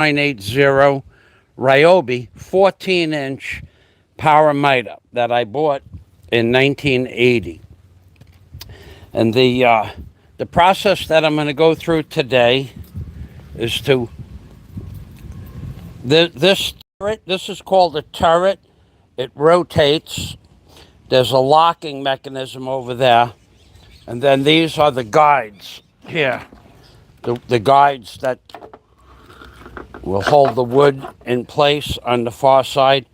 980 Ryobi 14-inch power miter that I bought in 1980. And the process that I'm going to go through today is to this turret. This is called a turret. It rotates. There's a locking mechanism over there, and then these are the guides here. The guides that will hold the wood in place on the far side.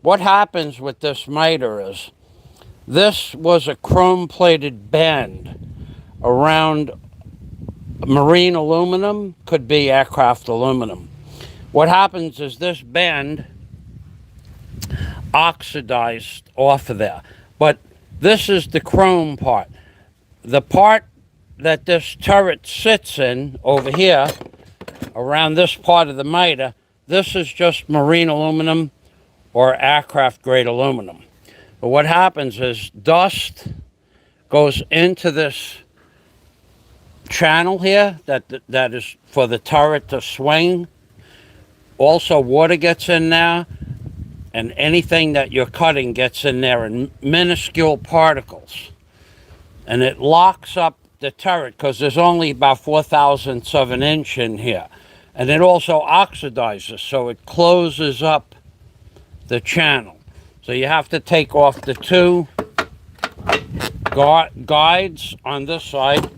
What happens with this miter is this was a chrome-plated band around marine aluminum, could be aircraft aluminum. What happens is this bend oxidized off of there. But this is the chrome part. The part that this turret sits in over here, around this part of the miter, this is just marine aluminum or aircraft grade aluminum. But what happens is dust goes into this channel here that is for the turret to swing. Also, water gets in there, and anything that you're cutting gets in there in minuscule particles. And it locks up the turret because there's only about 4/1000ths of an inch in here. And it also oxidizes, so it closes up the channel. So you have to take off the two guides on this side,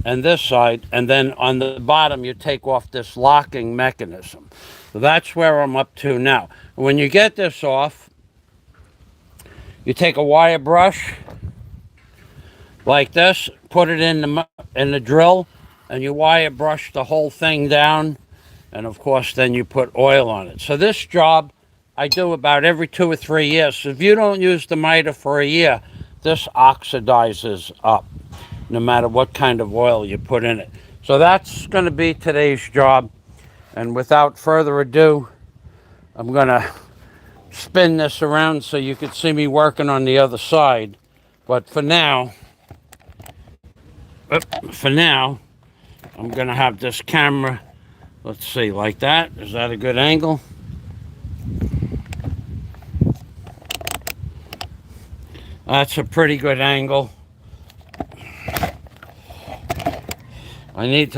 and then on the bottom you take off this locking mechanism. So that's where I'm up to now. When you get this off, you take a wire brush like this, put it in the drill, and you wire brush the whole thing down, and of course then you put oil on it. So this job I do about every 2 or 3 years. So if you don't use the miter for a year, this oxidizes up, no matter what kind of oil you put in it. So that's going to be today's job. And without further ado, I'm going to spin this around so you can see me working on the other side. But for now, I'm going to have this camera, let's see, like that. Is that a good angle? That's a pretty good angle. I'm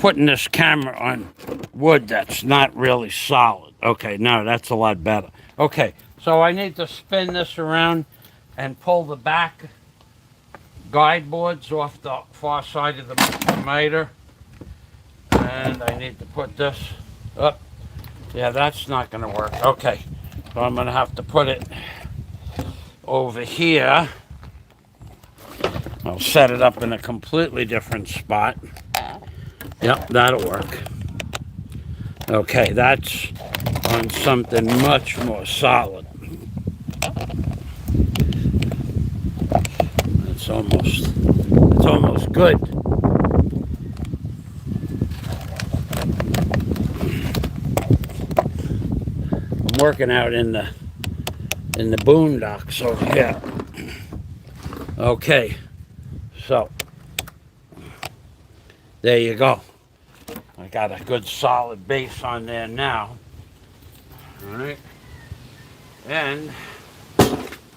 putting this camera on wood that's not really solid. Okay, now that's a lot better. Okay, so I need to spin this around and pull the back guide boards off the far side of the miter. And I need to put this up. Yeah, that's not going to work. Okay, so I'm going to have to put it over here. I'll set it up in a completely different spot. Yep, that'll work. Okay, that's on something much more solid. It's almost good. I'm working out in the boondocks over here. Okay, so there you go. I got a good solid base on there now. All right, and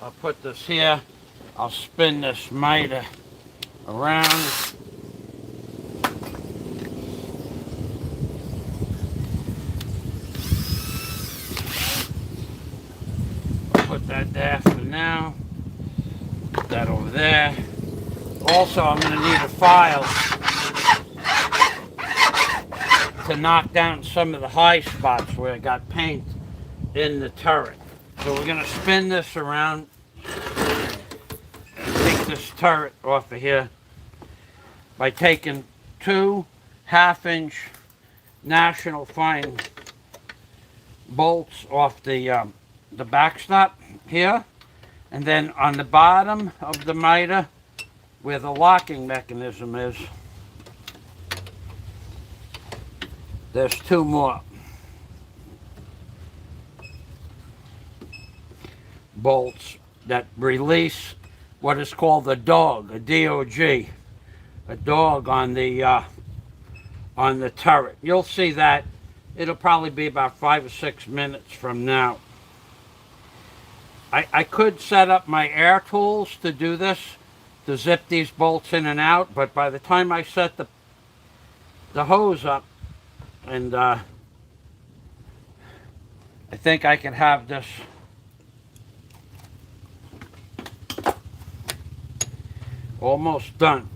I'll put this here. I'll spin this miter around. Put that there for now. Put that over there. Also, I'm going to need a file to knock down some of the high spots where I got paint in the turret. So we're going to spin this around. Take this turret off of here by taking 2 1/2-inch National Fine bolts off the backstop here, and then on the bottom of the miter where the locking mechanism is, there's 2 more bolts that release what is called a dog, a DOG, a dog on the on the turret. You'll see that. It'll probably be about 5 or 6 minutes from now. I could set up my air tools to do this, to zip these bolts in and out, but by the time I set the hose up, and I think I can have this almost done.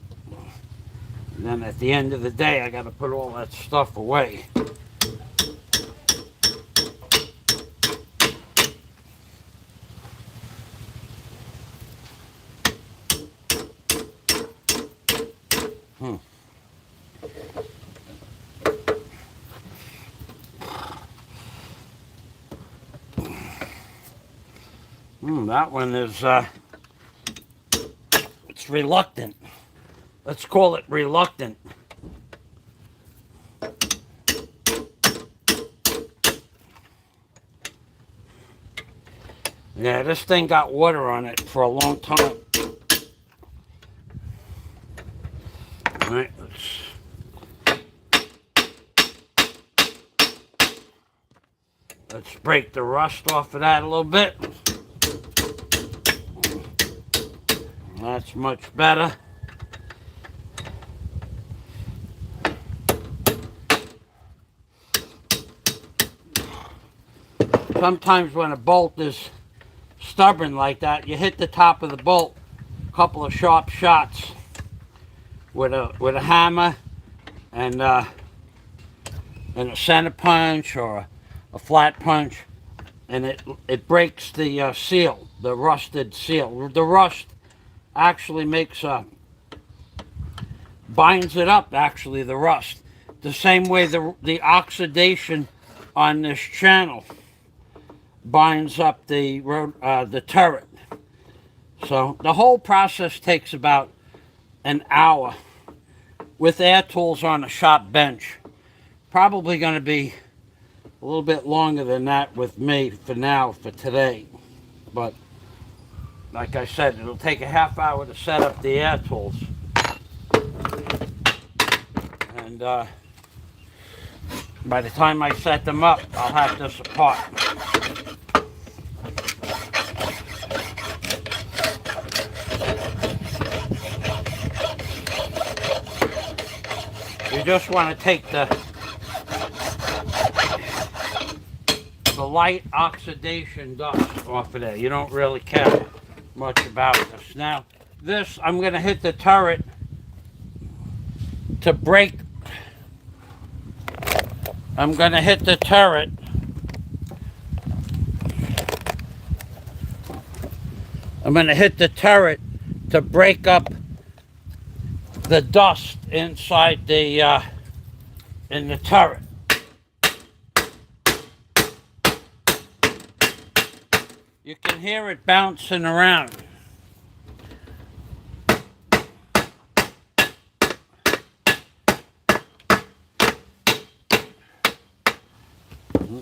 And then at the end of the day, I got to put all that stuff away. That one is, it's reluctant. Let's call it reluctant. Yeah, this thing got water on it for a long time. All right, let's break the rust off of that a little bit. That's much better. Sometimes when a bolt is stubborn like that, you hit the top of the bolt a couple of sharp shots with a hammer and a center punch or a flat punch, and it breaks the seal, the rusted seal. The rust actually binds it up, actually, the rust. The same way the oxidation on this channel binds up the turret. So the whole process takes about an hour with air tools on a shop bench. Probably going to be a little bit longer than that with me for now, for today. But like I said, it'll take a half hour to set up the air tools. And by the time I set them up, I'll have this apart. You just want to take the light oxidation dust off of there. You don't really care much about this. Now, this, I'm going to hit the turret to break. I'm going to hit the turret to break up the dust inside in the turret. You can hear it bouncing around.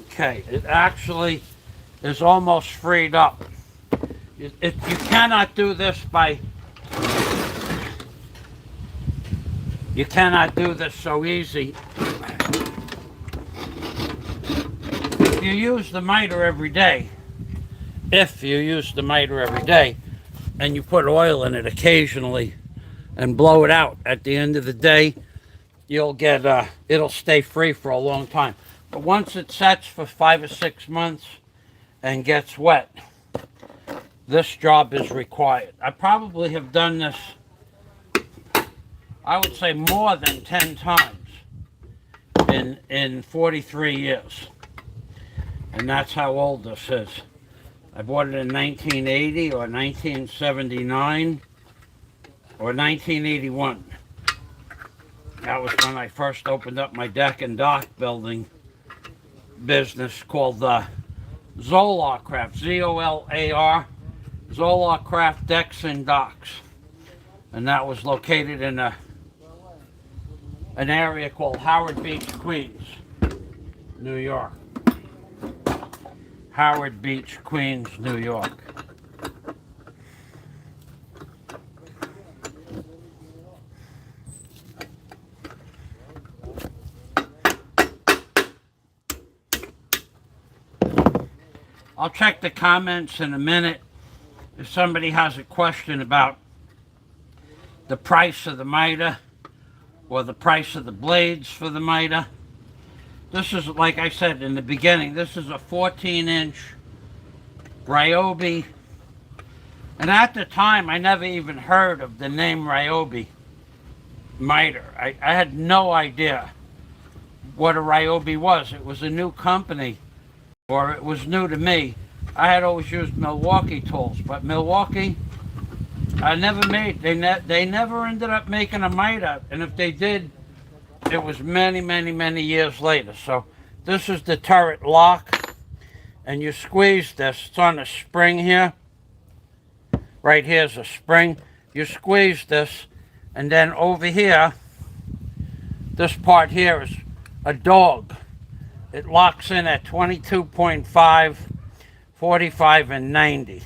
Okay, it actually is almost freed up. You cannot do this you cannot do this so easy. If you use the Mitre every day, and you put oil in it occasionally and blow it out at the end of the day, you'll get it'll stay free for a long time. But once it sets for 5 or 6 months and gets wet, this job is required. I probably have done this, I would say, more than 10 times in 43 years. And that's how old this is. I bought it in 1980 or 1979 or 1981. That was when I first opened up my deck and dock building business called Zolar Craft, Z-O-L-A-R, Zolar Craft Decks and Docks. And that was located in an area called Howard Beach, Queens, New York. Howard Beach, Queens, New York. I'll check the comments in a minute if somebody has a question about the price of the mitre or the price of the blades for the mitre. This is, like I said in the beginning, this is a 14-inch Ryobi. And at the time, I never even heard of the name Ryobi mitre. I had no idea what a Ryobi was. It was a new company, or it was new to me. I had always used Milwaukee tools, but Milwaukee, I never made. They never ended up making a mitre, and if they did, it was many, many, many years later. So this is the turret lock, and you squeeze this. It's on a spring here. Right here's a spring. You squeeze this, and then over here, this part here is a dog. It locks in at 22.5, 45, and 90.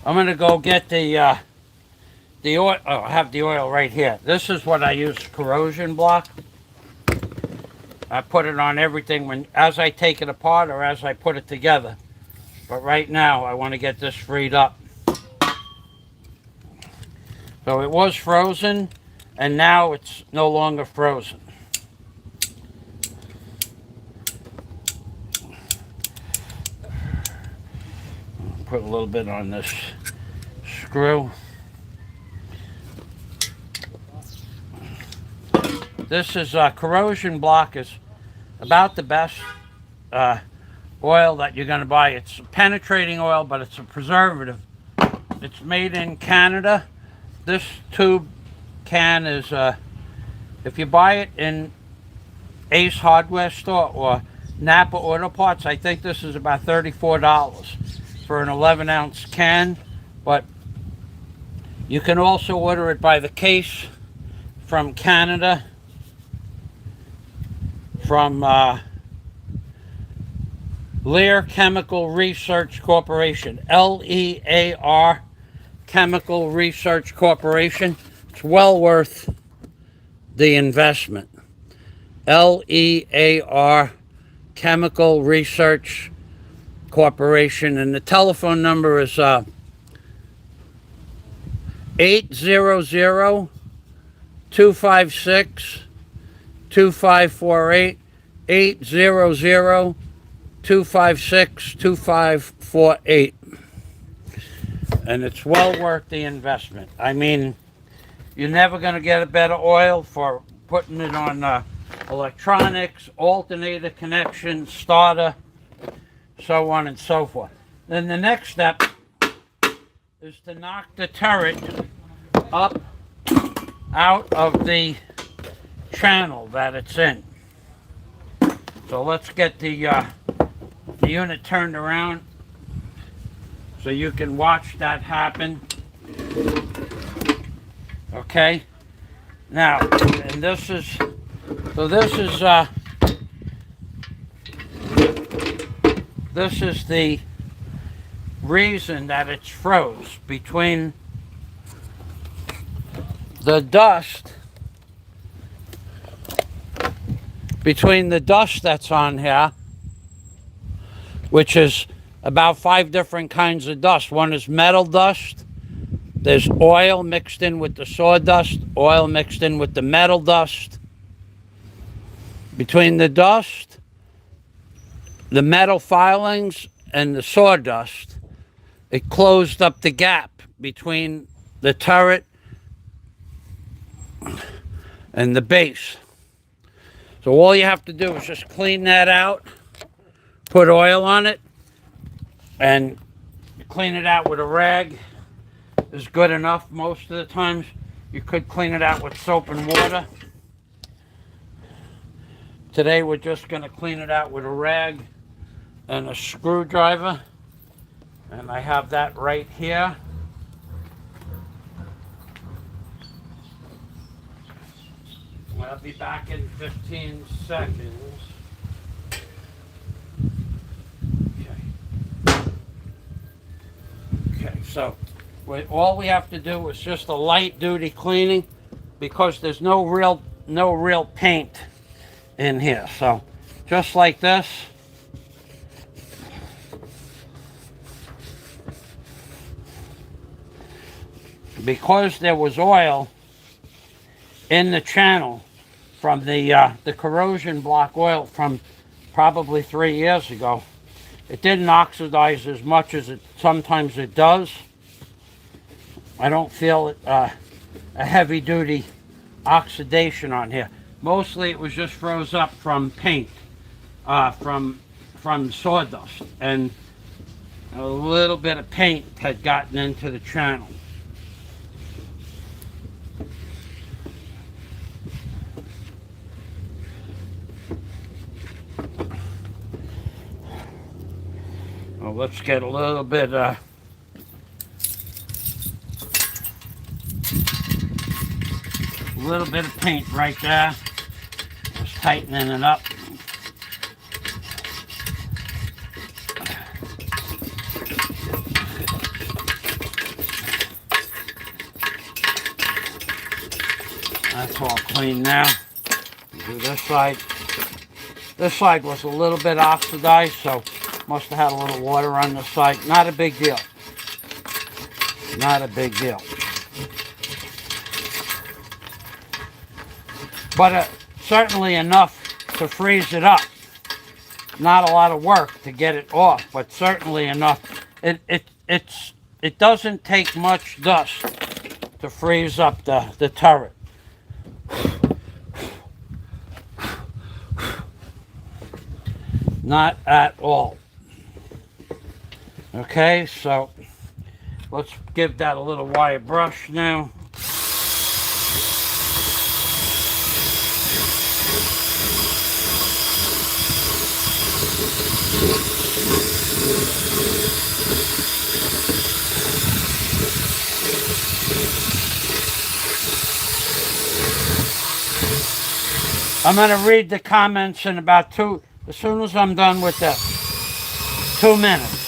I'm gonna go get the oil. Oh, I have the oil right here. This is what I use, corrosion block. I put it on everything as I take it apart or as I put it together. But right now, I want to get this freed up. So it was frozen, and now it's no longer frozen. Put a little bit on this screw. This is corrosion block is about the best oil that you're going to buy. It's penetrating oil, but it's a preservative. It's made in Canada. This tube can is, if you buy it in Ace Hardware Store or Napa Auto Parts, I think this is about $34 for an 11-ounce can, but you can also order it by the case from Canada, from Lear Chemical Research Corporation, L-E-A-R Chemical Research Corporation. It's well worth the investment. L-E-A-R Chemical Research Corporation, and the telephone number is 800-256-2548, 800-256-2548. And it's well worth the investment. I mean, you're never going to get a better oil for putting it on electronics, alternator connection, starter, so on and so forth. Then the next step is to knock the turret up out of the channel that it's in. So let's get the unit turned around so you can watch that happen. Okay. Now, and this is, so this is the reason that it's froze between the dust that's on here, which is about 5 different kinds of dust. One is metal dust. There's oil mixed in with the sawdust, oil mixed in with the metal dust. Between the dust, the metal filings, and the sawdust, it closed up the gap between the turret and the base. So all you have to do is just clean that out, put oil on it, and clean it out with a rag is good enough. Most of the times you could clean it out with soap and water. Today we're just going to clean it out with a rag and a screwdriver, and I have that right here. I'll be back in 15 seconds. Okay, so all we have to do is just a light duty cleaning because there's no real paint in here. So just like this. Because there was oil in the channel from the corrosion block oil from probably 3 years ago, it didn't oxidize as much as it sometimes it does. I don't feel a heavy duty oxidation on here. Mostly it was just froze up from paint, from sawdust, and a little bit of paint had gotten into the channel. Well, let's get a little bit of paint right there. Just tightening it up. That's all clean now. Do this side. This side was a little bit oxidized, so must have had a little water on the side. Not a big deal. Not a big deal. But certainly enough to freeze it up. Not a lot of work to get it off, but certainly enough. It doesn't take much dust to freeze up the turret. Not at all. Okay, so let's give that a little wire brush now. I'm going to read the comments in about as soon as I'm done with this. 2 minutes.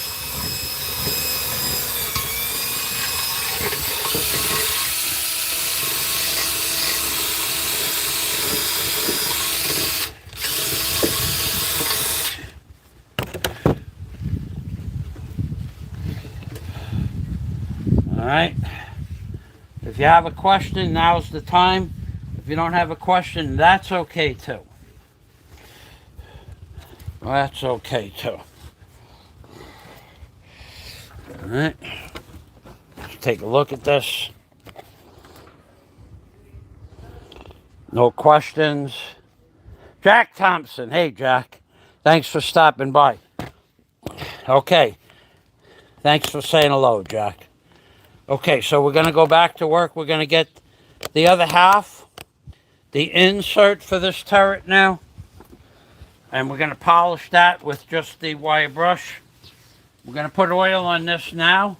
All right. If you have a question, now's the time. If you don't have a question, that's okay too. That's okay too. All right. Let's take a look at this. No questions. Jack Thompson. Hey, Jack. Thanks for stopping by. Okay. Thanks for saying hello, Jack. Okay, so we're going to go back to work. We're going to get the other half, the insert for this turret now. And we're going to polish that with just the wire brush. We're going to put oil on this now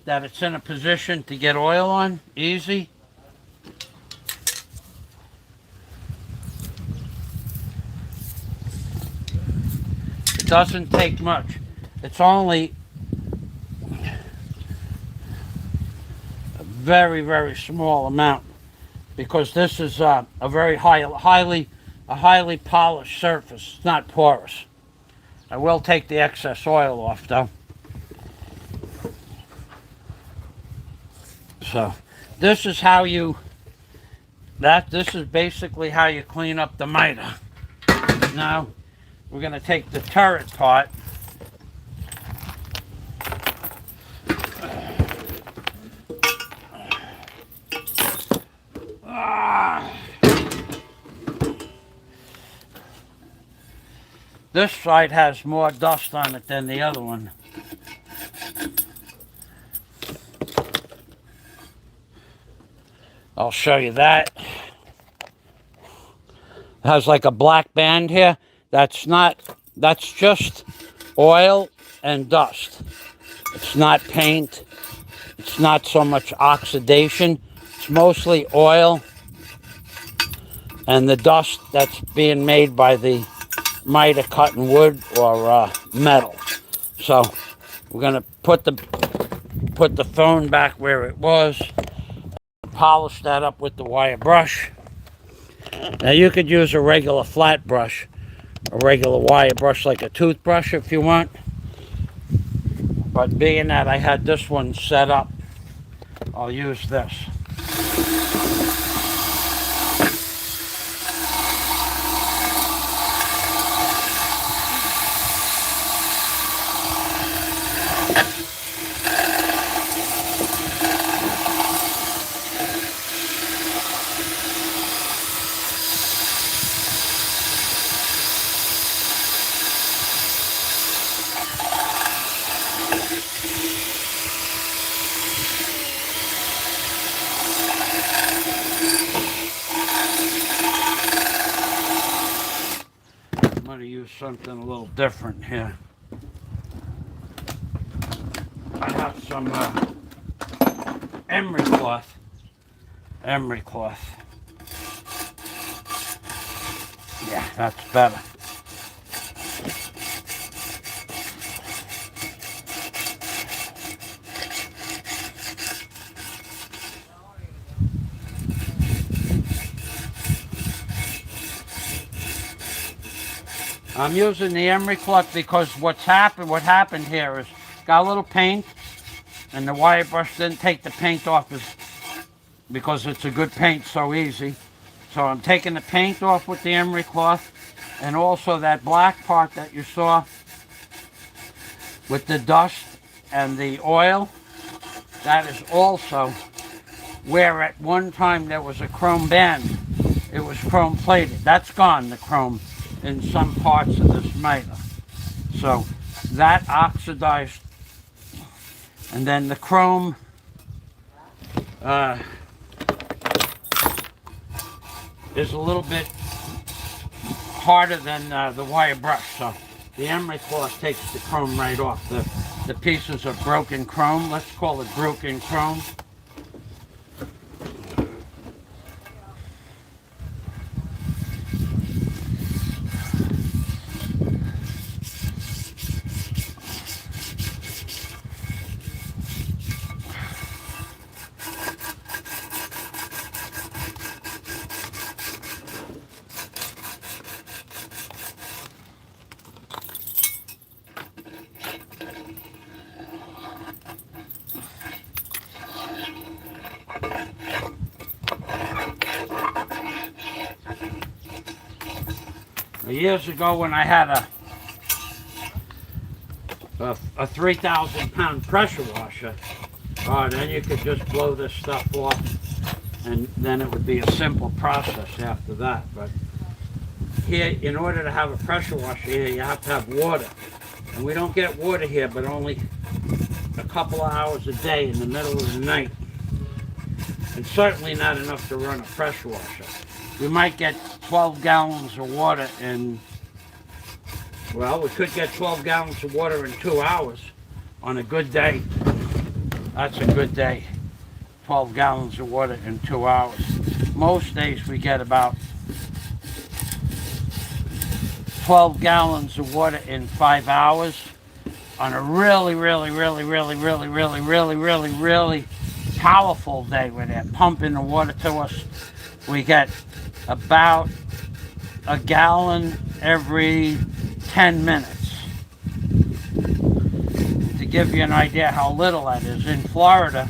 that it's in a position to get oil on. Easy. It doesn't take much. It's only a very, very small amount because this is a very highly polished surface. It's not porous. I will take the excess oil off though. So this is how this is basically how you clean up the mitre. Now we're going to take the turret part. This side has more dust on it than the other one. I'll show you that. It has like a black band here. That's just oil and dust. It's not paint. It's not so much oxidation. It's mostly oil and the dust that's being made by the Mitre cutting wood or metal. So we're gonna put the phone back where it was. Polish that up with the wire brush. Now you could use a regular flat brush, a regular wire brush like a toothbrush if you want. But being that I had this one set up, I'll use this. I'm going to use something a little different here. I have some emery cloth. Yeah, that's better. I'm using the emery cloth because what happened here is got a little paint and the wire brush didn't take the paint off because it's a good paint so easy. So I'm taking the paint off with the emery cloth, and also that black part that you saw with the dust and the oil, that is also where at one time there was a chrome band. It was chrome plated. That's gone, the chrome, in some parts of this Mitre. So that oxidized, and then the chrome is a little bit harder than the wire brush. So the emery cloth takes the chrome right off. The pieces of broken chrome, let's call it broken chrome. Years ago when I had a 3,000 pound pressure washer, then you could just blow this stuff off and then it would be a simple process after that. But here, in order to have a pressure washer here, you have to have water. And we don't get water here, but only a couple of hours a day in the middle of the night. And certainly not enough to run a pressure washer. We might get 12 gallons of water in, well, we could get 12 gallons of water in 2 hours on a good day. That's a good day. 12 gallons of water in 2 hours. Most days we get about 12 gallons of water in 5 hours. On a really powerful day where they're pumping the water to us, we get about a gallon every 10 minutes. To give you an idea how little that is, in Florida,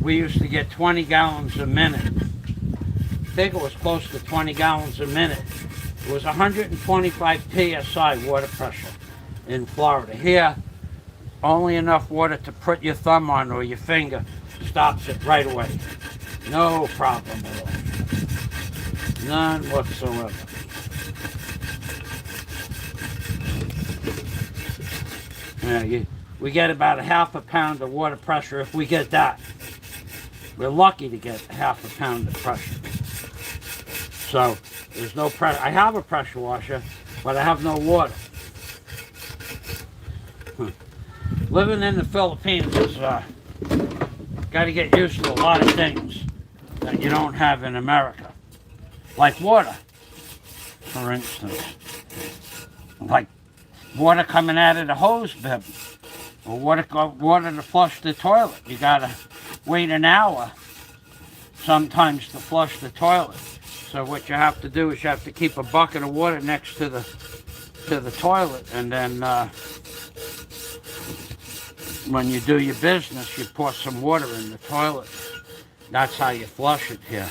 we used to get 20 gallons a minute. I think it was close to 20 gallons a minute. It was 125 PSI water pressure in Florida. Here, only enough water to put your thumb on or your finger stops it right away. No problem at all. None whatsoever. We get about a half a pound of water pressure if we get that. We're lucky to get half a pound of pressure. So there's no pressure. I have a pressure washer, but I have no water. Living in the Philippines is got to get used to a lot of things that you don't have in America, like water, for instance, like water coming out of the hose bib, or water to flush the toilet. You gotta wait an hour sometimes to flush the toilet. So what you have to do is you have to keep a bucket of water next to the toilet, and then when you do your business, you pour some water in the toilet. That's how you flush it here.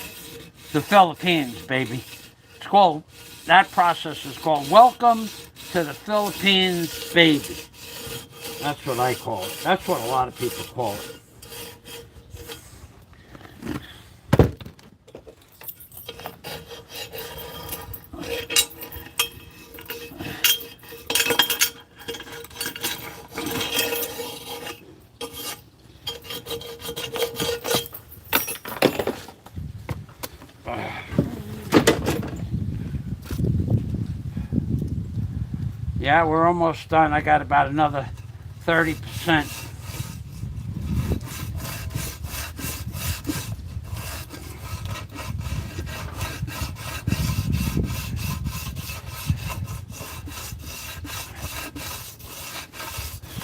The Philippines, baby. It's called, that process is called Welcome to the Philippines, baby. That's what I call it. That's what a lot of people call it. Yeah, we're almost done. I got about another 30%.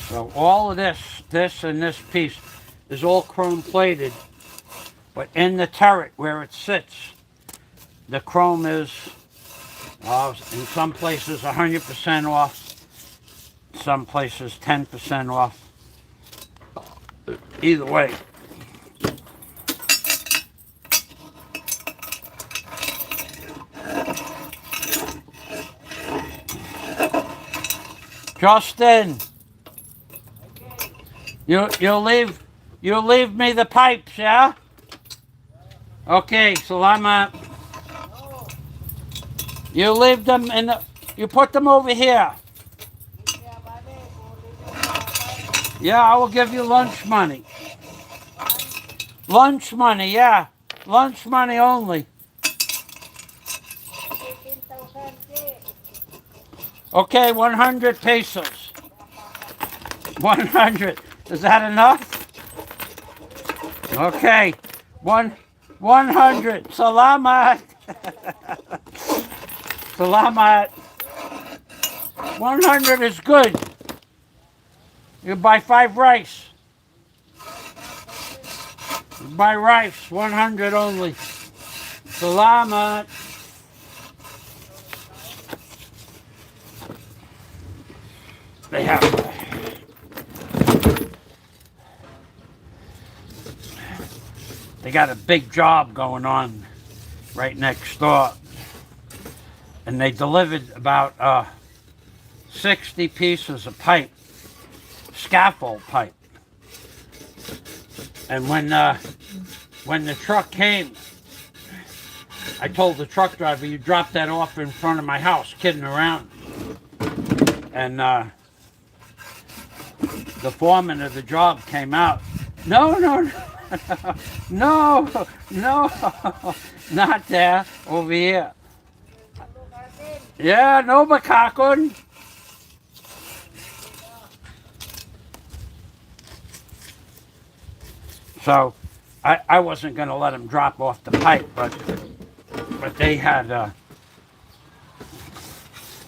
So all of this and this piece is all chrome plated, but in the turret where it sits, the chrome is in some places 100% off, some places 10% off. Either way. Justin, you'll leave me the pipes, yeah? Okay, salamat. You leave them you put them over here. Yeah, I will give you lunch money. Lunch money, yeah. Lunch money only. Okay, 100 pesos. 100. Is that enough? Okay. 100. Salamat. Salamat. 100 is good. You buy 5 rice. You buy rice, 100 only. Salamat. They have. They got a big job going on right next door. And they delivered about 60 pieces of pipe, scaffold pipe. And when the truck came, I told the truck driver, you drop that off in front of my house, kidding around. And the foreman of the job came out. No, not there, over here. Yeah, no makakon. So I wasn't going to let him drop off the pipe, but they had,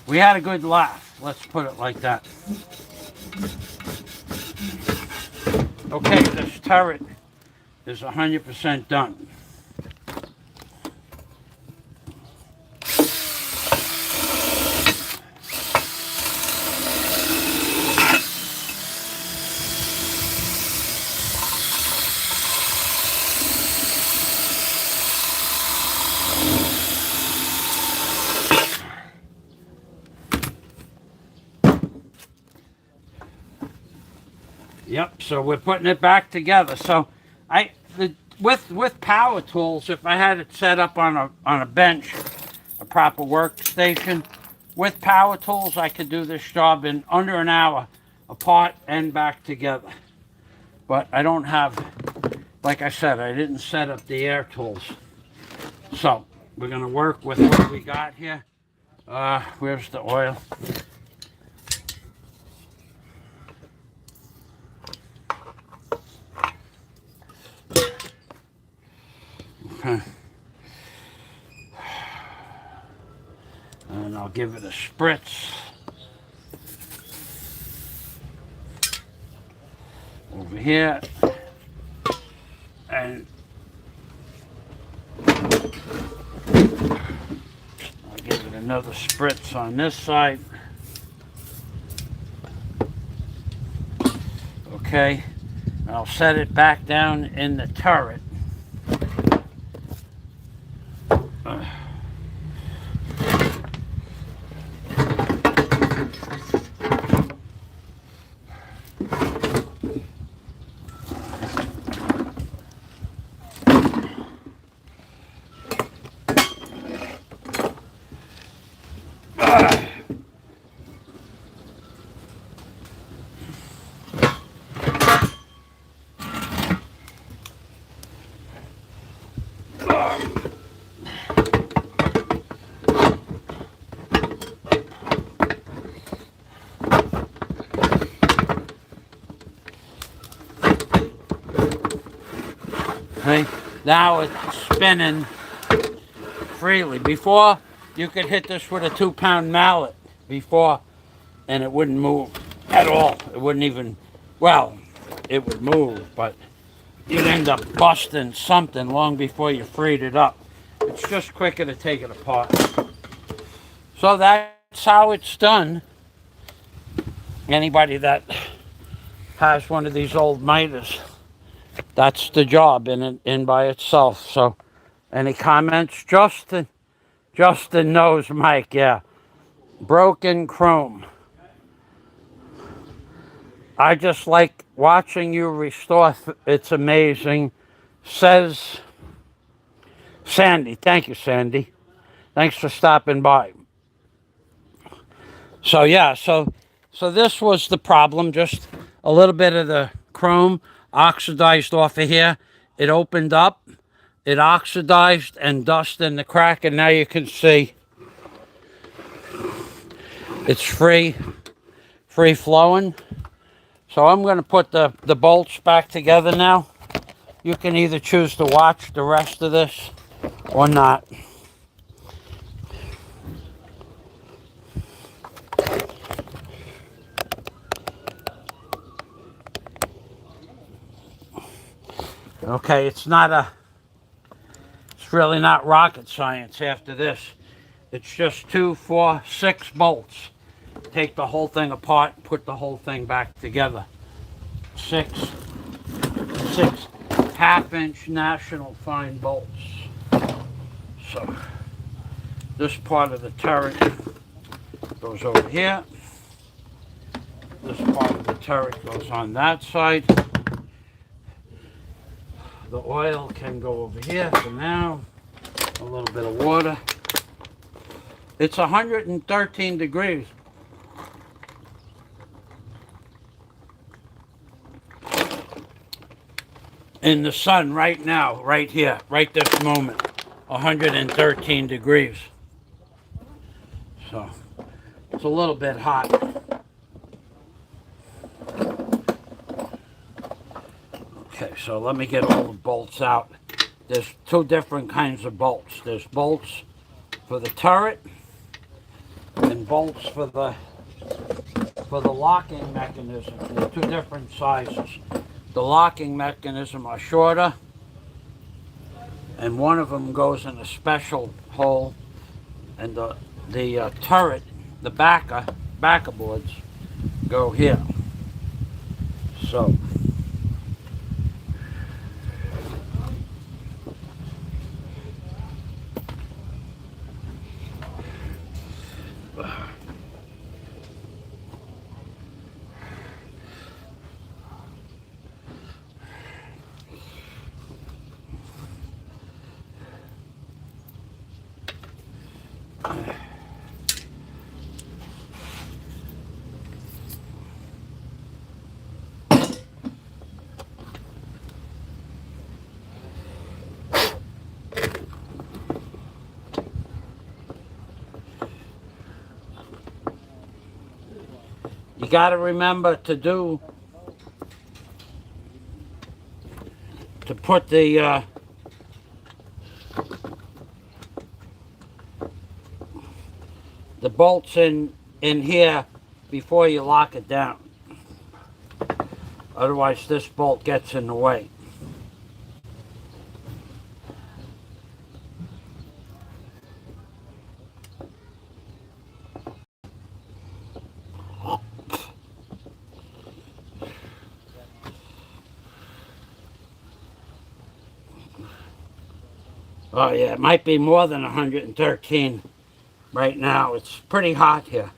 we had a good laugh, let's put it like that. Okay, this turret is 100% done. Yep, so we're putting it back together. So with power tools, if I had it set up on a bench, a proper workstation, with power tools I could do this job in under an hour. apart and back together. But I don't have, like I said, I didn't set up the air tools. So we're going to work with what we got here. Where's the oil? Okay. And I'll give it a spritz. Over here. And I'll give it another spritz on this side. Okay. I'll set it back down in the turret. Okay, now it's spinning freely. Before, you could hit this with a 2-pound mallet before, and it wouldn't move at all. It wouldn't even, well, it would move, but you'd end up busting something long before you freed it up. It's just quicker to take it apart. So that's how it's done. Anybody that has one of these old miters, that's the job in by itself. So, any comments? Justin knows Mike, yeah. Broken chrome. I just like watching you restore. It's amazing. Says Sandy. Thank you, Sandy. Thanks for stopping by. So yeah, so this was the problem. Just a little bit of the chrome oxidized off of here. It opened up, it oxidized and dust in the crack, and now you can see it's free flowing. So I'm going to put the bolts back together now. You can either choose to watch the rest of this or not. Okay, it's really not rocket science after this. It's just 2, 4, 6 bolts. Take the whole thing apart and put the whole thing back together. 6 half-inch National Fine bolts. So this part of the turret goes over here. This part of the turret goes on that side. The oil can go over here for now. A little bit of water. It's 113 degrees. In the sun right now, right here, right this moment, 113 degrees. So it's a little bit hot. Okay, so let me get all the bolts out. There's 2 different kinds of bolts. There's bolts for the turret and bolts for the locking mechanism. There's 2 different sizes. The locking mechanism are shorter, and one of them goes in a special hole, and the turret, the backer boards go here. So You got to remember to put the bolts in here before you lock it down. Otherwise this bolt gets in the way. Oh yeah, it might be more than 113 right now. It's pretty hot here.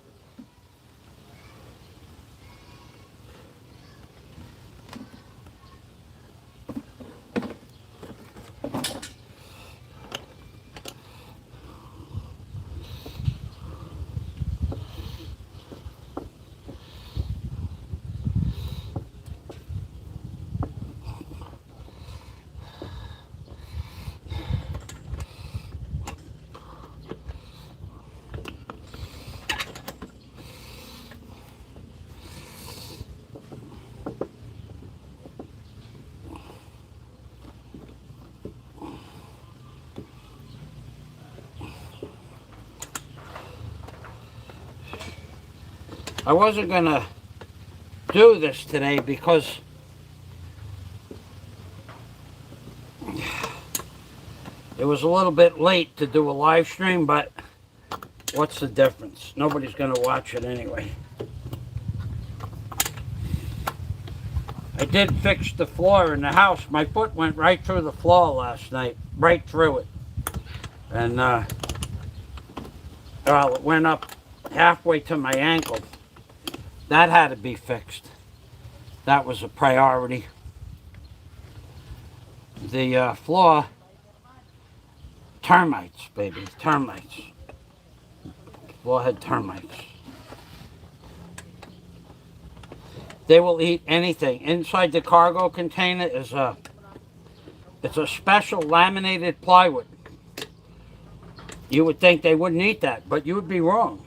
I wasn't gonna do this today because it was a little bit late to do a live stream, but what's the difference? Nobody's gonna watch it anyway. I did fix the floor in the house. My foot went right through the floor last night, right through it. And well, it went up halfway to my ankle. That had to be fixed. That was a priority. The floor, termites, baby, termites. Floor had termites. They will eat anything. Inside the cargo container is it's a special laminated plywood. You would think they wouldn't eat that, but you would be wrong.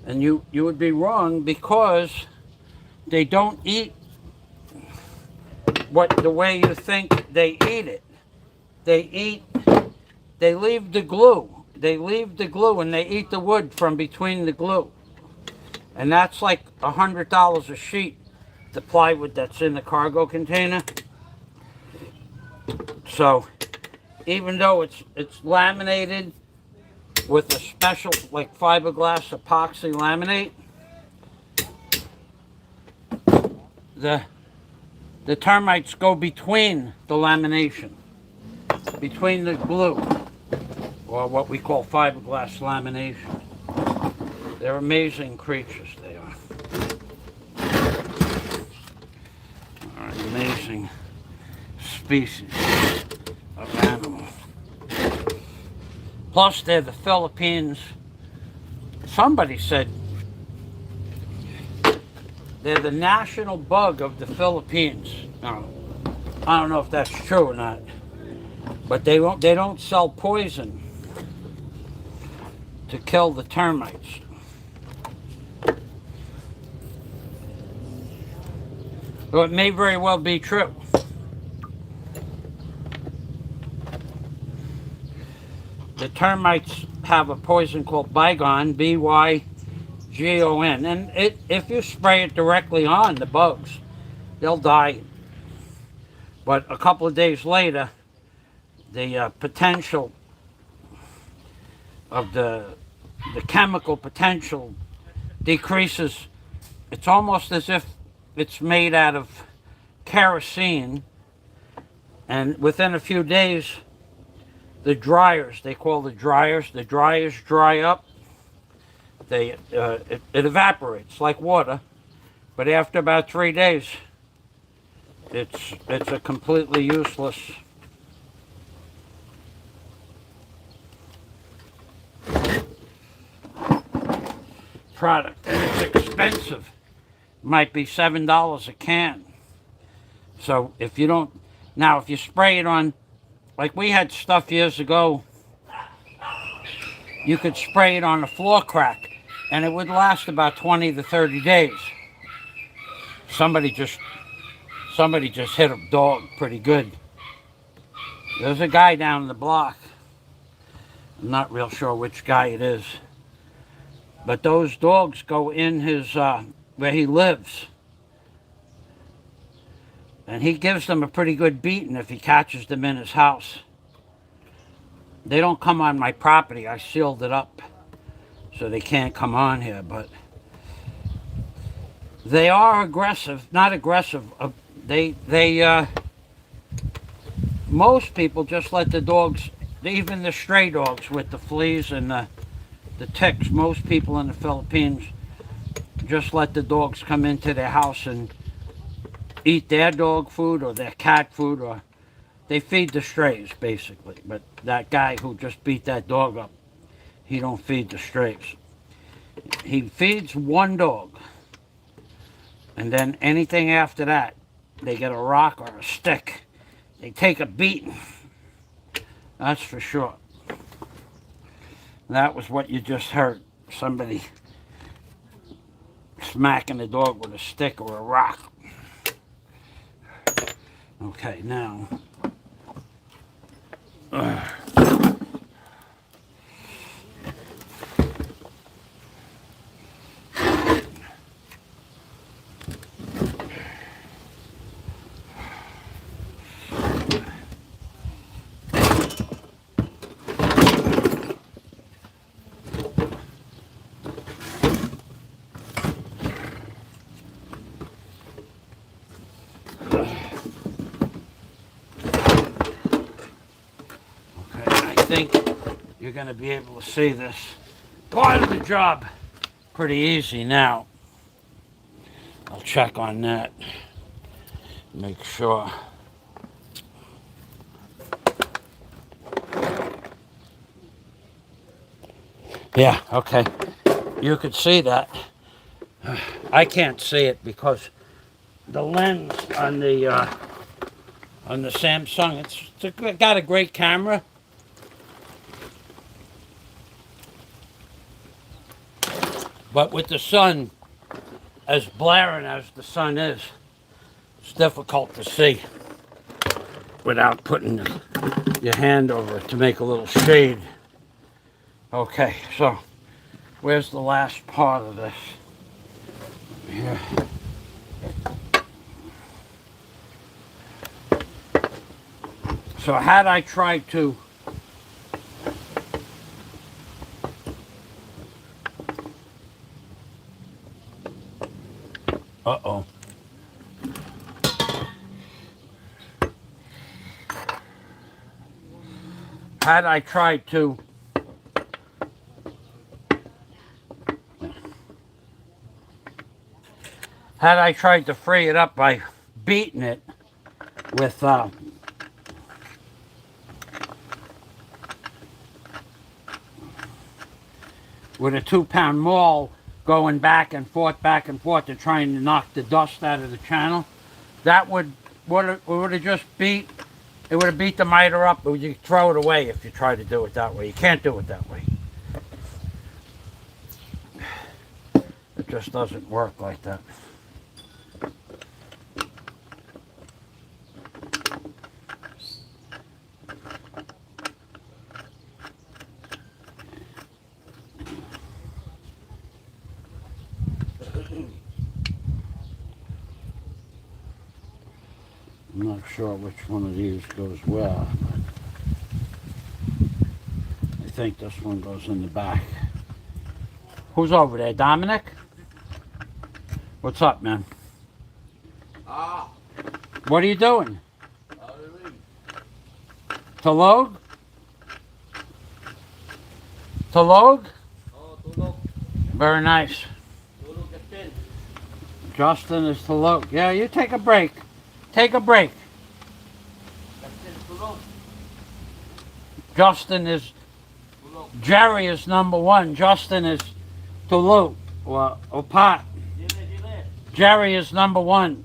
And you would be wrong because they don't eat the way you think they eat it. They leave the glue. They leave the glue and they eat the wood from between the glue. And that's like $100 a sheet, the plywood that's in the cargo container. So even though it's laminated with a special like fiberglass epoxy laminate, the termites go between the lamination, between the glue, or what we call fiberglass lamination. They're amazing creatures, they are. Amazing species of animal. Plus, they're the Philippines. Somebody said they're the national bug of the Philippines. Now, I don't know if that's true or not, but they don't sell poison to kill the termites. So it may very well be true. The termites have a poison called Bygon, B-Y-G-O-N, and if you spray it directly on the bugs, they'll die. But a couple of days later, the potential of the chemical potential decreases. It's almost as if it's made out of kerosene, and within a few days, the dryers, they call the dryers dry up. It evaporates like water, but after about 3 days, it's a completely useless product, and it's expensive. Might be $7 a can. So if you don't, now if you spray it on, like we had stuff years ago, you could spray it on a floor crack and it would last about 20 to 30 days. Somebody just hit a dog pretty good. There's a guy down the block. I'm not real sure which guy it is. But those dogs go in his where he lives. And he gives them a pretty good beating if he catches them in his house. They don't come on my property. I sealed it up so they can't come on here, but they are aggressive. Not aggressive. Most people just let the dogs, even the stray dogs with the fleas and the ticks, most people in the Philippines just let the dogs come into their house and eat their dog food or their cat food, or they feed the strays basically. But that guy who just beat that dog up, he don't feed the strays. He feeds one dog, and then anything after that, they get a rock or a stick. They take a beating. That's for sure. That was what you just heard. Somebody smacking the dog with a stick or a rock. Okay, now. I think you're going to be able to see this part of the job pretty easy now. I'll check on that, make sure. Yeah, okay. You could see that. I can't see it because the lens on the Samsung, it's got a great camera. But with the sun, as blaring as the sun is, it's difficult to see without putting your hand over it to make a little shade. Okay, so where's the last part of this? Here. So had I tried to Uh-oh. Had I tried to free it up by beating it with a 2-pound maul, going back and forth to trying to knock the dust out of the channel, that would have just beat, it would have beat the miter up. You throw it away if you try to do it that way. You can't do it that way. It just doesn't work like that. I'm not sure which one of these goes where, but I think this one goes in the back. Who's over there, Dominic? What's up, man? What are you doing? To load? To load? Very nice. Justin is to load. Yeah, you take a break. Take a break. Justin is, Jerry is number one. Justin is Tulu or Opat. Jerry is number one.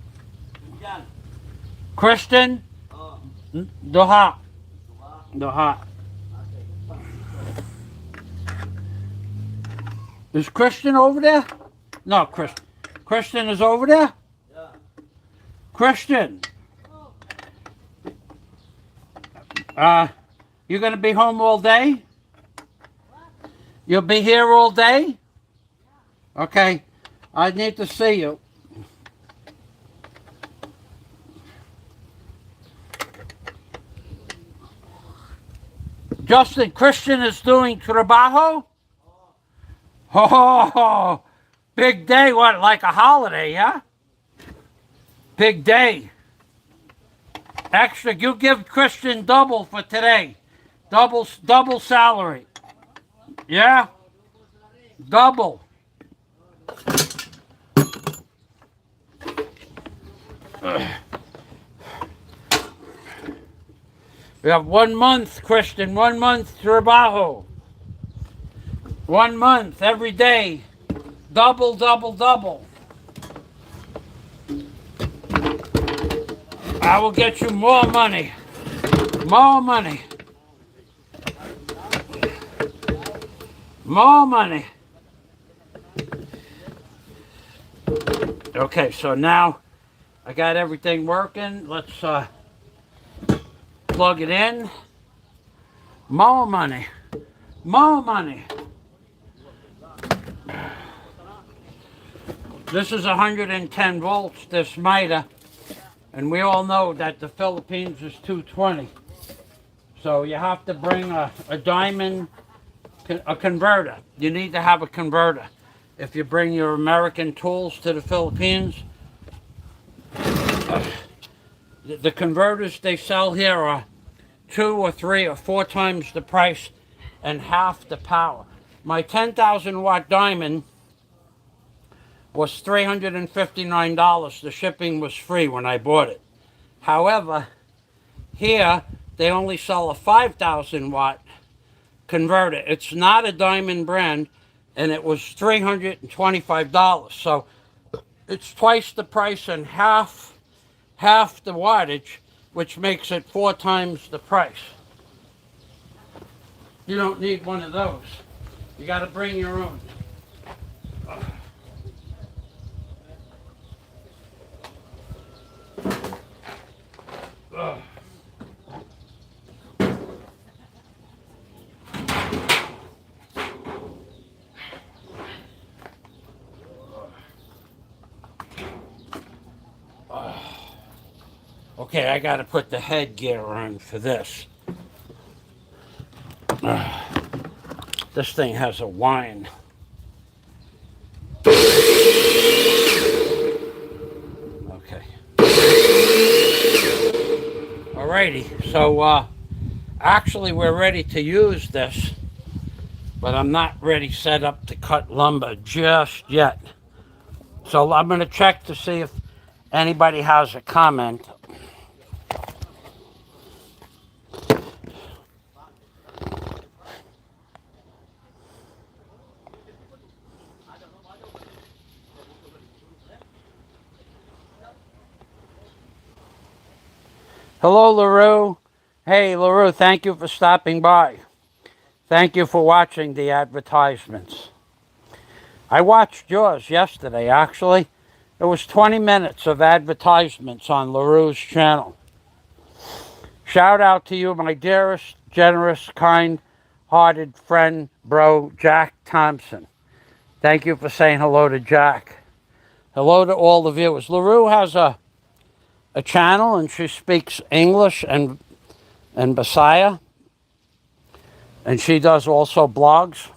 Kristen, Doha. Doha. Is Christian over there? No, Christian is over there? Yeah. Christian. You gonna be home all day? You'll be here all day? Okay. I need to see you. Justin, Christian is doing trabajo? Oh, big day. What, like a holiday, yeah? Big day. Extra, you give Christian double for today. Double salary. Yeah? Double. We have 1 month, Christian, 1 month trabajo. 1 month, every day. Double, double, double. I will get you more money. More money. More money. Okay, so now I got everything working. Let's plug it in. More money. More money. This is 110 volts, this Mitre. And we all know that the Philippines is 220. So you have to bring a diamond, a converter. You need to have a converter. If you bring your American tools to the Philippines, the converters they sell here are 2 or 3 or 4 times the price and half the power. My 10,000 watt diamond was $359. The shipping was free when I bought it. However, here they only sell a 5,000 watt converter. It's not a diamond brand, and it was $325. So it's twice the price and half the wattage, which makes it 4 times the price. You don't need one of those. You got to bring your own. Okay, I got to put the headgear on for this. This thing has a whine. Okay. Alrighty, so actually we're ready to use this, but I'm not ready set up to cut lumber just yet. So I'm going to check to see if anybody has a comment. Hello, LaRue. Hey, LaRue, thank you for stopping by. Thank you for watching the advertisements. I watched yours yesterday, actually. It was 20 minutes of advertisements on LaRue's channel. Shout out to you, my dearest, generous, kind-hearted friend, bro, Jack Thompson. Thank you for saying hello to Jack. Hello to all the viewers. LaRue has a channel, and she speaks English and Bisaya, and she does also blogs.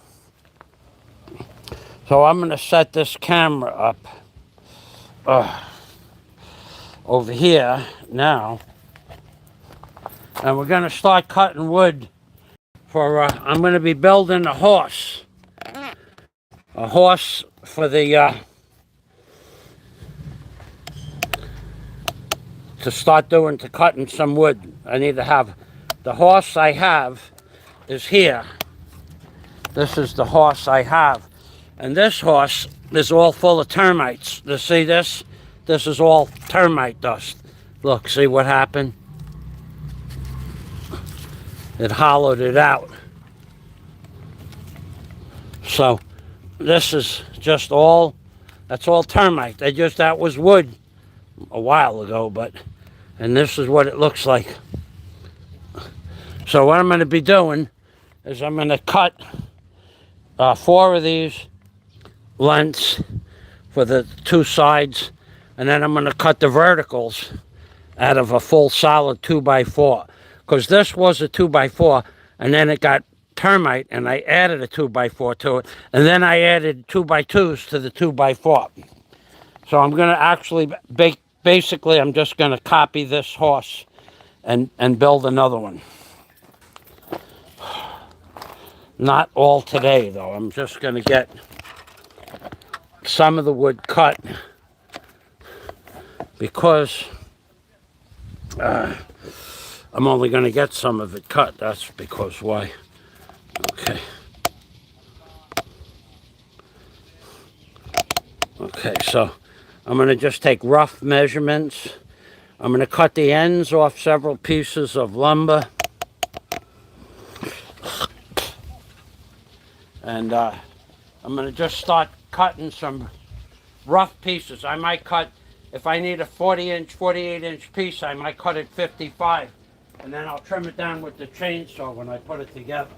So I'm going to set this camera up over here now, and we're going to start cutting wood for I'm going to be building a horse for the to start to cutting some wood. I need to have the horse I have is here. This is the horse I have. And this horse is all full of termites. You see this? This is all termite dust. Look, see what happened? It hollowed it out. So this is just all, that's all termite. That was wood a while ago, and this is what it looks like. So what I'm going to be doing is I'm going to cut 4 of these lengths for the 2 sides, and then I'm going to cut the verticals out of a full solid 2x4, because this was a 2x4, and then it got termite, and I added a 2x4 to it, and then I added 2x2s to the 2x4. So I'm going to actually basically I'm just going to copy this horse and build another one. Not all today, though. I'm just going to get some of the wood cut, because I'm only going to get some of it cut. That's because why. Okay. Okay, so I'm going to just take rough measurements. I'm going to cut the ends off several pieces of lumber. And I'm going to just start cutting some rough pieces. I might cut, if I need a 40-inch, 48-inch piece, I might cut it 55. And then I'll trim it down with the chainsaw when I put it together.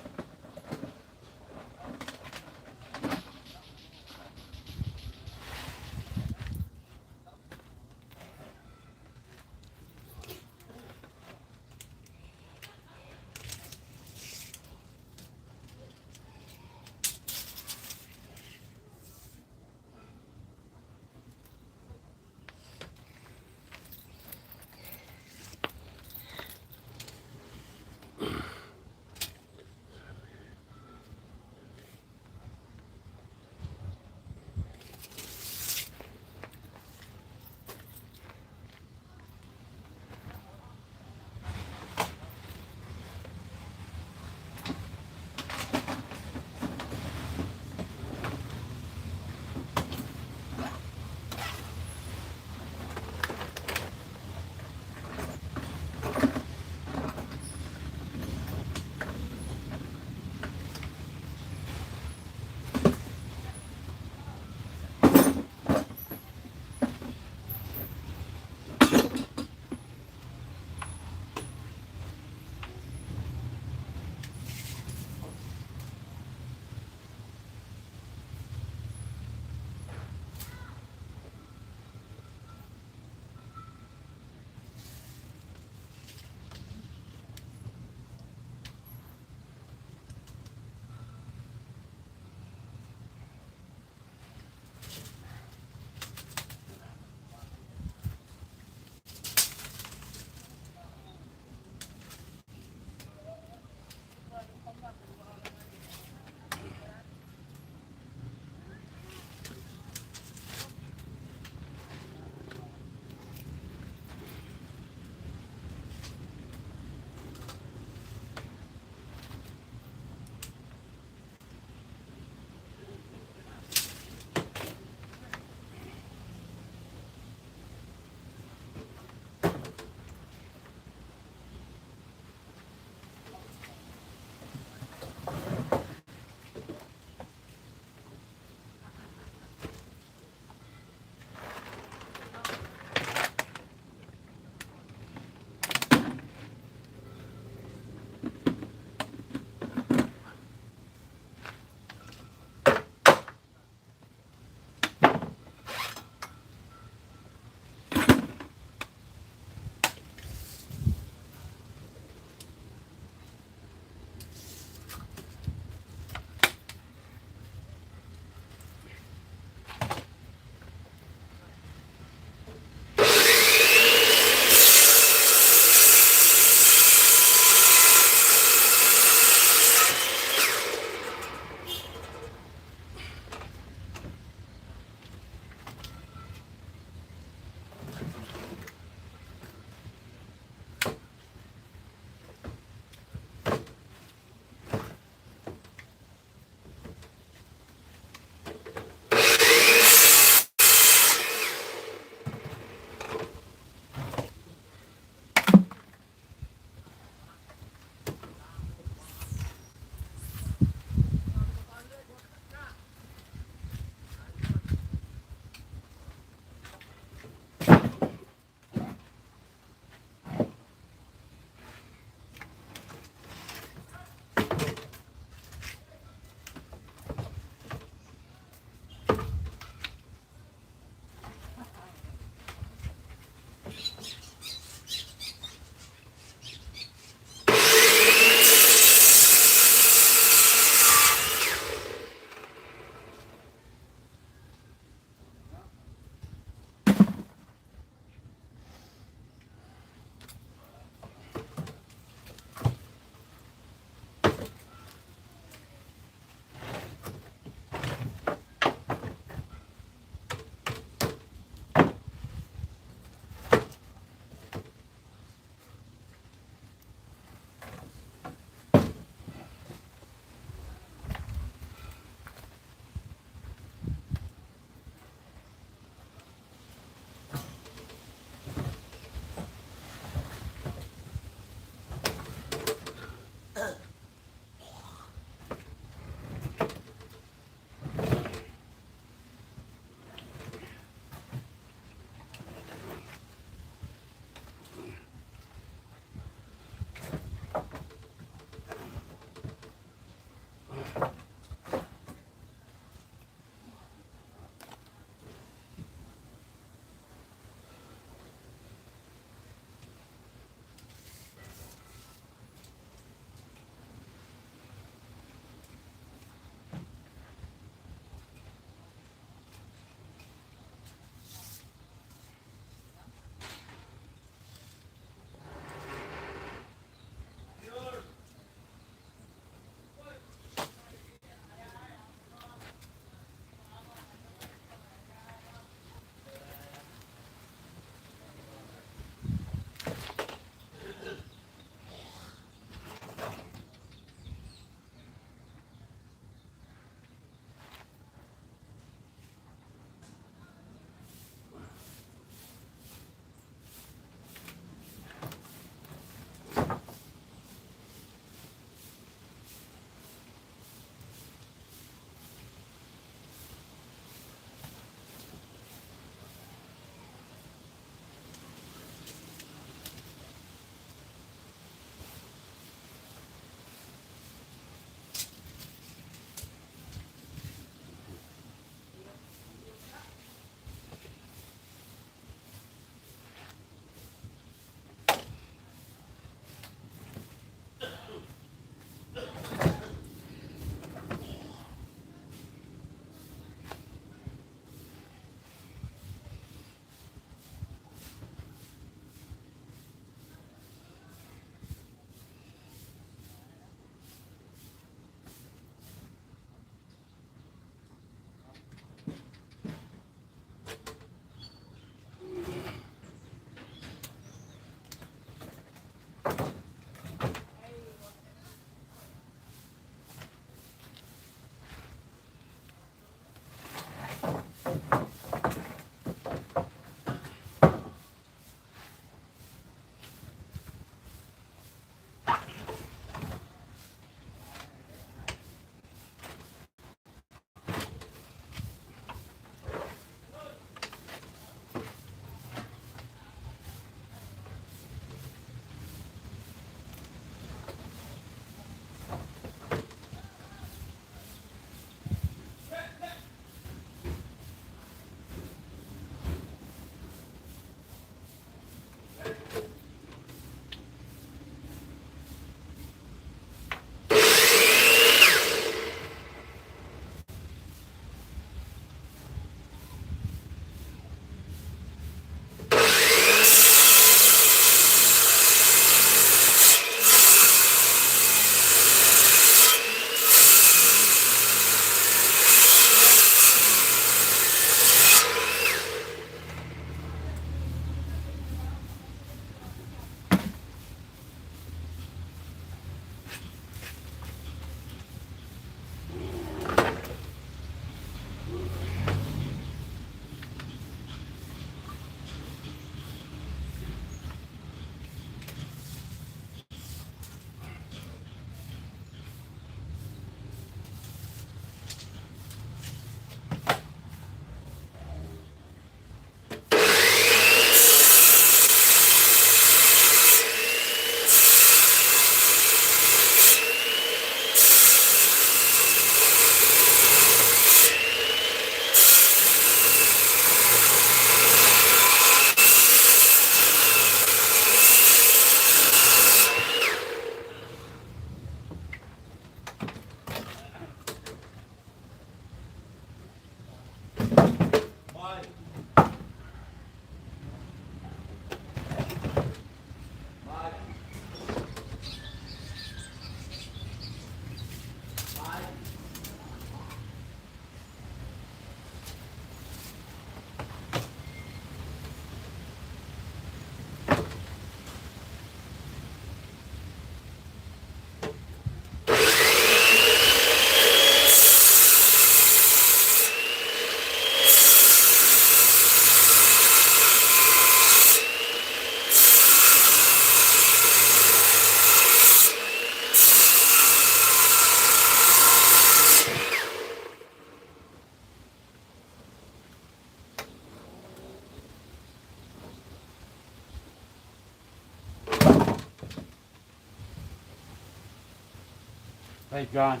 Hey, John.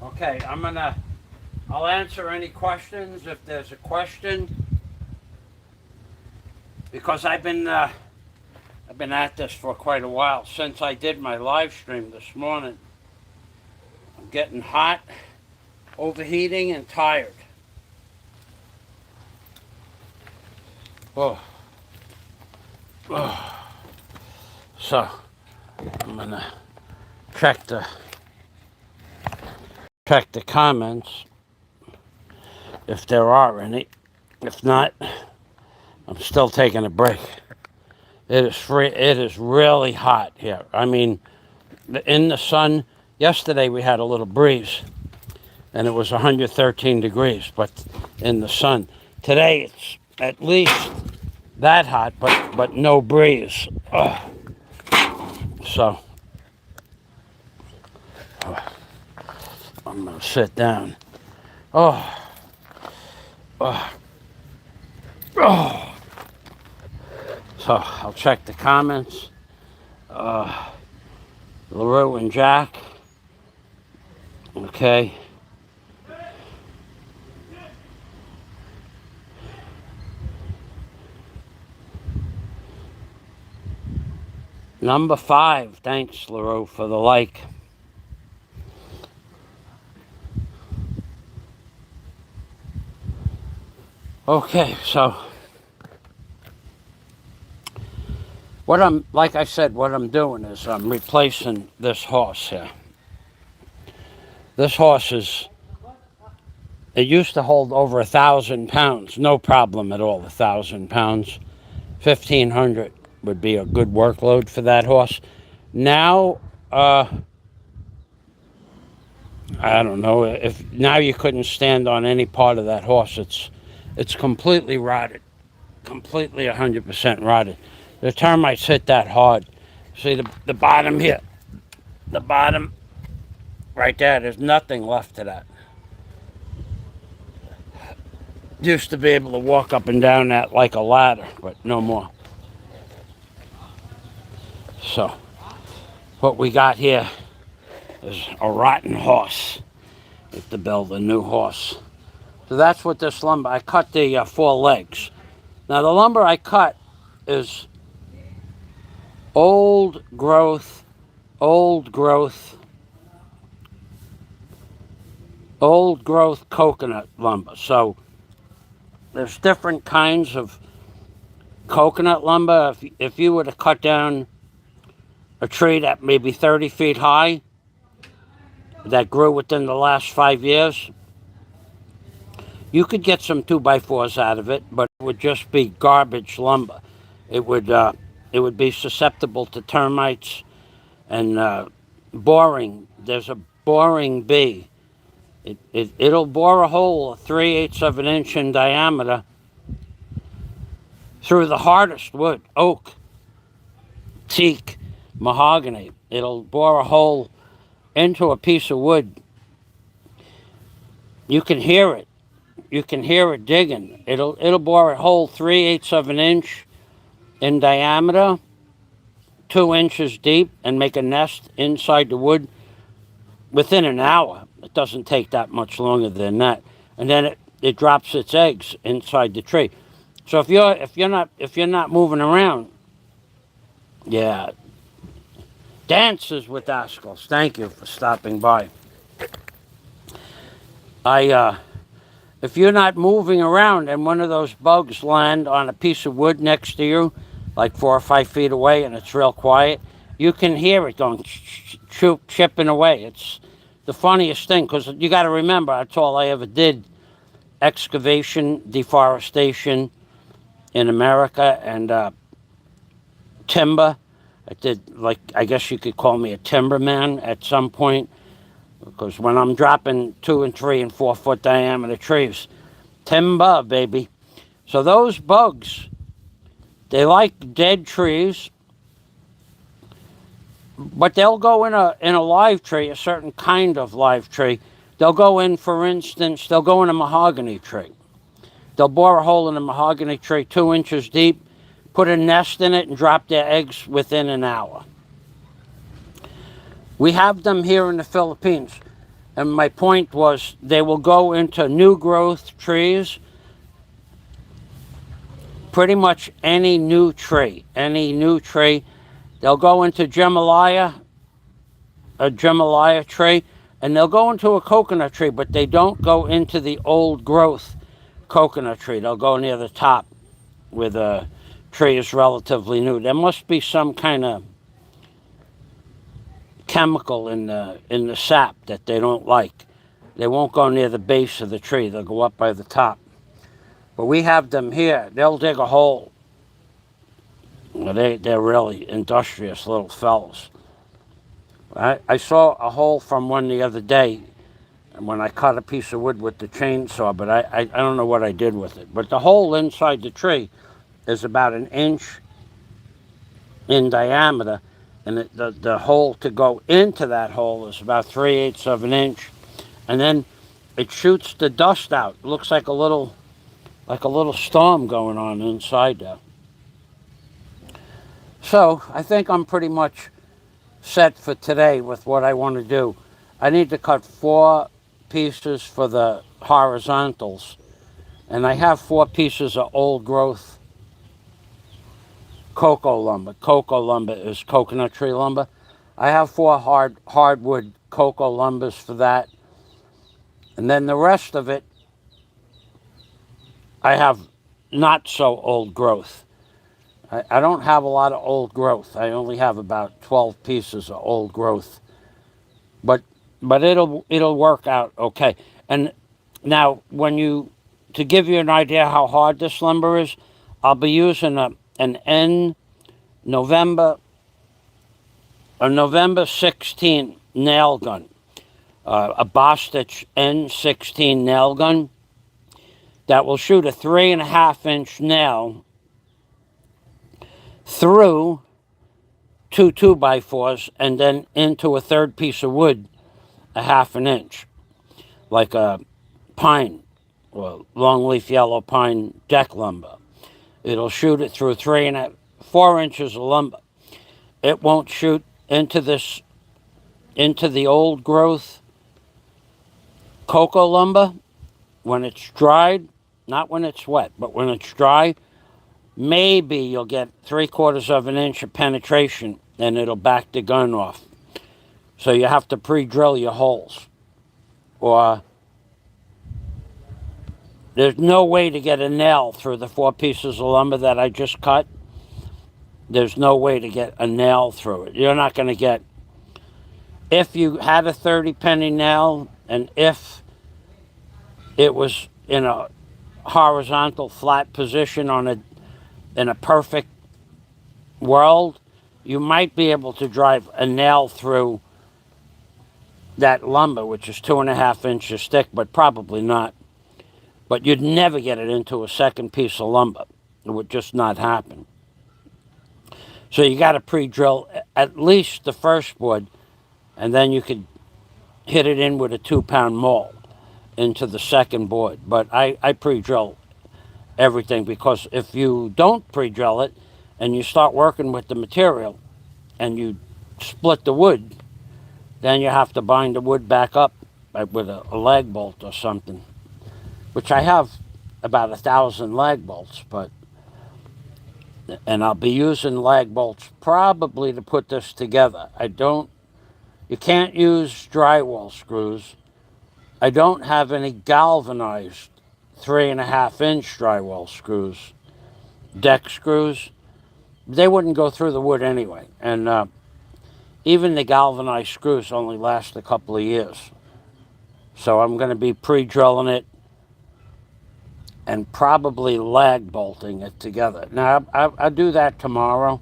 Okay, I'll answer any questions if there's a question, because I've been at this for quite a while since I did my live stream this morning. I'm getting hot, overheating, and tired. Oh. So I'm gonna check the comments if there are any. If not, I'm still taking a break. It is really hot here. I mean, in the sun. Yesterday we had a little breeze, and it was 113 degrees, but in the sun. Today it's at least that hot, but no breeze. Ugh. So I'm gonna sit down. Oh. So I'll check the comments. LaRue and Jack. Okay. Number 5. Thanks, LaRue, for the like. Okay, so what I'm doing is I'm replacing this horse here. This horse it used to hold over 1,000 pounds, no problem at all, 1,000 pounds. 1,500 would be a good workload for that horse. Now, I don't know, if now you couldn't stand on any part of that horse. It's completely rotted, completely 100% rotted. The termites hit that hard. See the bottom here, the bottom right there, there's nothing left to that. Used to be able to walk up and down that like a ladder, but no more. So what we got here is a rotten horse. We have to build a new horse. So that's what this lumber, I cut the 4 legs. Now the lumber I cut is old growth coconut lumber. So there's different kinds of coconut lumber. If you were to cut down a tree that may be 30 feet high, that grew within the last 5 years, you could get some 2x4s out of it, but it would just be garbage lumber. It would be susceptible to termites and boring. There's a boring bee. It'll bore a hole 3/8 of an inch in diameter through the hardest wood, oak, teak, mahogany. It'll bore a hole into a piece of wood. You can hear it. You can hear it digging. It'll bore a hole 3/8 of an inch in diameter, 2 inches deep, and make a nest inside the wood within an hour. It doesn't take that much longer than that. And then it drops its eggs inside the tree. So if you're not moving around, yeah. Dances with Oscars. Thank you for stopping by. If you're not moving around and one of those bugs land on a piece of wood next to you, like 4 or 5 feet away, and it's real quiet, you can hear it going chipping away. It's the funniest thing, because you got to remember, that's all I ever did: excavation, deforestation in America, and timber. I did, like, I guess you could call me a timberman at some point, because when I'm dropping 2 and 3 and 4 foot diameter trees, timber, baby. So those bugs They like dead trees, but they'll go in a live tree, a certain kind of live tree. They'll go in, for instance, they'll go in a mahogany tree. They'll bore a hole in a mahogany tree 2 inches deep, put a nest in it, and drop their eggs within an hour. We have them here in the Philippines. And my point was, they will go into new growth trees, pretty much any new tree. They'll go into a Gemalaya tree, and they'll go into a coconut tree, but they don't go into the old growth coconut tree. They'll go near the top where the tree is relatively new. There must be some kind of chemical in the sap that they don't like. They won't go near the base of the tree. They'll go up by the top. But we have them here. They'll dig a hole. They're really industrious little fellows. I saw a hole from one the other day when I cut a piece of wood with the chainsaw, but I don't know what I did with it. But the hole inside the tree is about 1 inch in diameter, and the hole to go into that hole is about 3/8 of an inch, and then it shoots the dust out. It looks like a little storm going on inside there. So I think I'm pretty much set for today with what I want to do. I need to cut 4 pieces for the horizontals, and I have 4 pieces of old growth cocoa lumber. Cocoa lumber is coconut tree lumber. I have 4 hardwood cocoa lumbers for that, and then the rest of it I have not so old growth. I don't have a lot of old growth. I only have about 12 pieces of old growth, but it'll work out okay. And now, to give you an idea how hard this lumber is, I'll be using a November 16 nail gun, a Bostitch N16 nail gun that will shoot a 3.5-inch nail through 2 2x4s and then into a third piece of wood, a 1/2 inch, like a pine or longleaf yellow pine deck lumber. It'll shoot it through 4 inches of lumber. It won't shoot into the old growth cocoa lumber when it's dried, not when it's wet, but when it's dry. Maybe you'll get 3/4 of an inch of penetration, and it'll back the gun off. So you have to pre-drill your holes, or there's no way to get a nail through the 4 pieces of lumber that I just cut. There's no way to get a nail through it. You're not going to get, if you had a 30-penny nail, and if it was in a horizontal flat position in a perfect world, you might be able to drive a nail through that lumber, which is 2.5 inches thick, but probably not. But you'd never get it into a second piece of lumber. It would just not happen. So you got to pre-drill at least the first board, and then you could hit it in with a 2-pound maul into the second board. But I pre-drill everything, because if you don't pre-drill it and you start working with the material and you split the wood, then you have to bind the wood back up with a lag bolt or something, which I have about 1,000 lag bolts, and I'll be using lag bolts probably to put this together. You can't use drywall screws. I don't have any galvanized 3.5-inch drywall screws, deck screws. They wouldn't go through the wood anyway, and even the galvanized screws only last a couple of years. So I'm going to be pre-drilling it and probably lag bolting it together. Now, I'll do that tomorrow.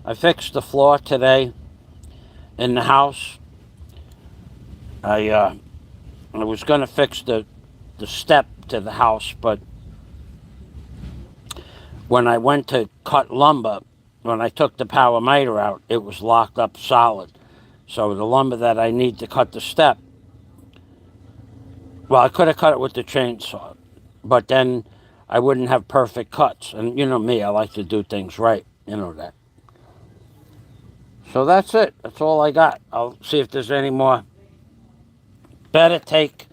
I fixed the floor today in the house. I was going to fix the step to the house, but when I went to cut lumber, when I took the power miter out, it was locked up solid. So the lumber that I need to cut the step, well, I could have cut it with the chainsaw, but then I wouldn't have perfect cuts. And you know me, I like to do things right. You know that. So that's it. That's all I got. I'll see if there's any more. Better take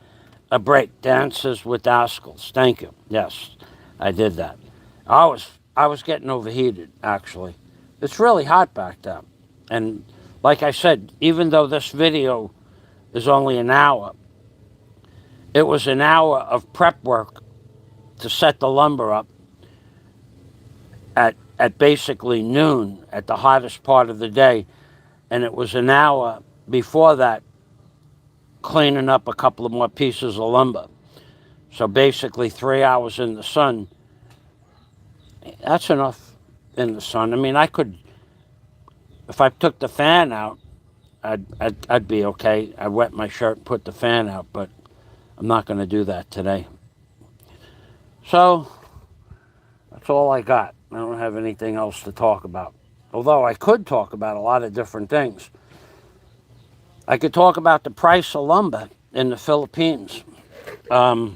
a break. Dances with Oscars. Thank you. Yes, I did that. I was getting overheated, actually. It's really hot back there. And like I said, even though this video is only an hour, it was an hour of prep work to set the lumber up at basically noon, at the hottest part of the day. And it was an hour before that cleaning up a couple of more pieces of lumber. So basically 3 hours in the sun. That's enough in the sun. I mean, I could, if I took the fan out, I'd be okay. I wet my shirt and put the fan out, but I'm not going to do that today. So that's all I got. I don't have anything else to talk about. Although I could talk about a lot of different things. I could talk about the price of lumber in the Philippines. A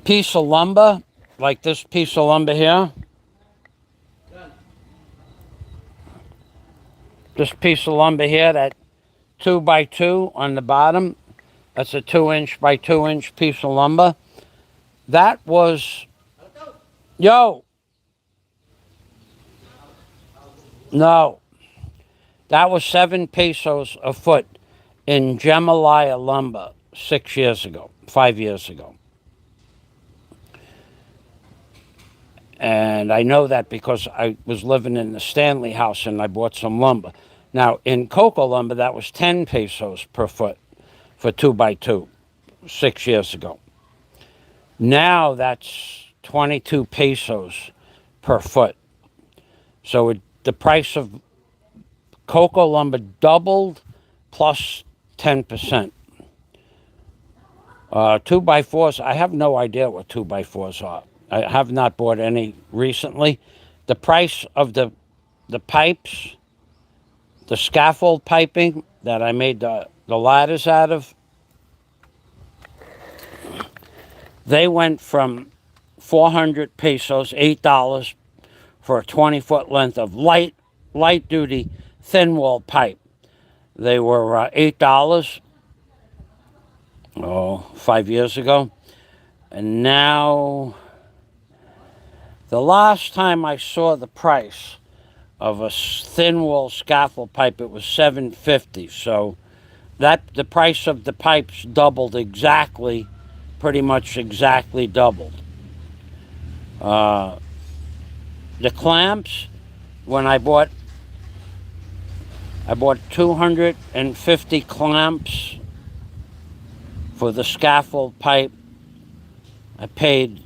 piece of lumber, like this piece of lumber here. This piece of lumber here, that 2x2 on the bottom, that's a 2-inch by 2-inch piece of lumber. That was, no, that was 7 pesos a foot in Gemalaya lumber 6 years ago, 5 years ago. And I know that because I was living in the Stanley house and I bought some lumber. Now, in cocoa lumber, that was 10 pesos per foot for 2x2 6 years ago. Now that's 22 pesos per foot. So the price of cocoa lumber doubled plus 10%. 2x4s, I have no idea what 2x4s are. I have not bought any recently. The price of the pipes, the scaffold piping that I made the ladders out of, they went from 400 pesos, $8, for a 20-foot length of light-duty thin-wall pipe. They were $8, 5 years ago. And now, the last time I saw the price of a thin-wall scaffold pipe, it was $7.50. So the price of the pipes doubled exactly, pretty much exactly doubled. The clamps, when I bought 250 clamps for the scaffold pipe. I paid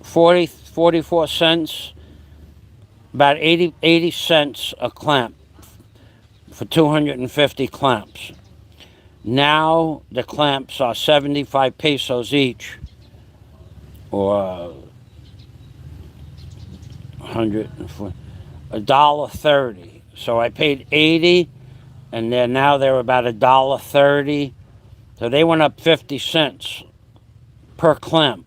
44 cents, about 80 cents a clamp for 250 clamps. Now the clamps are 75 pesos each, or $1.30. So I paid 80, and now they're about $1.30. So they went up 50 cents per clamp.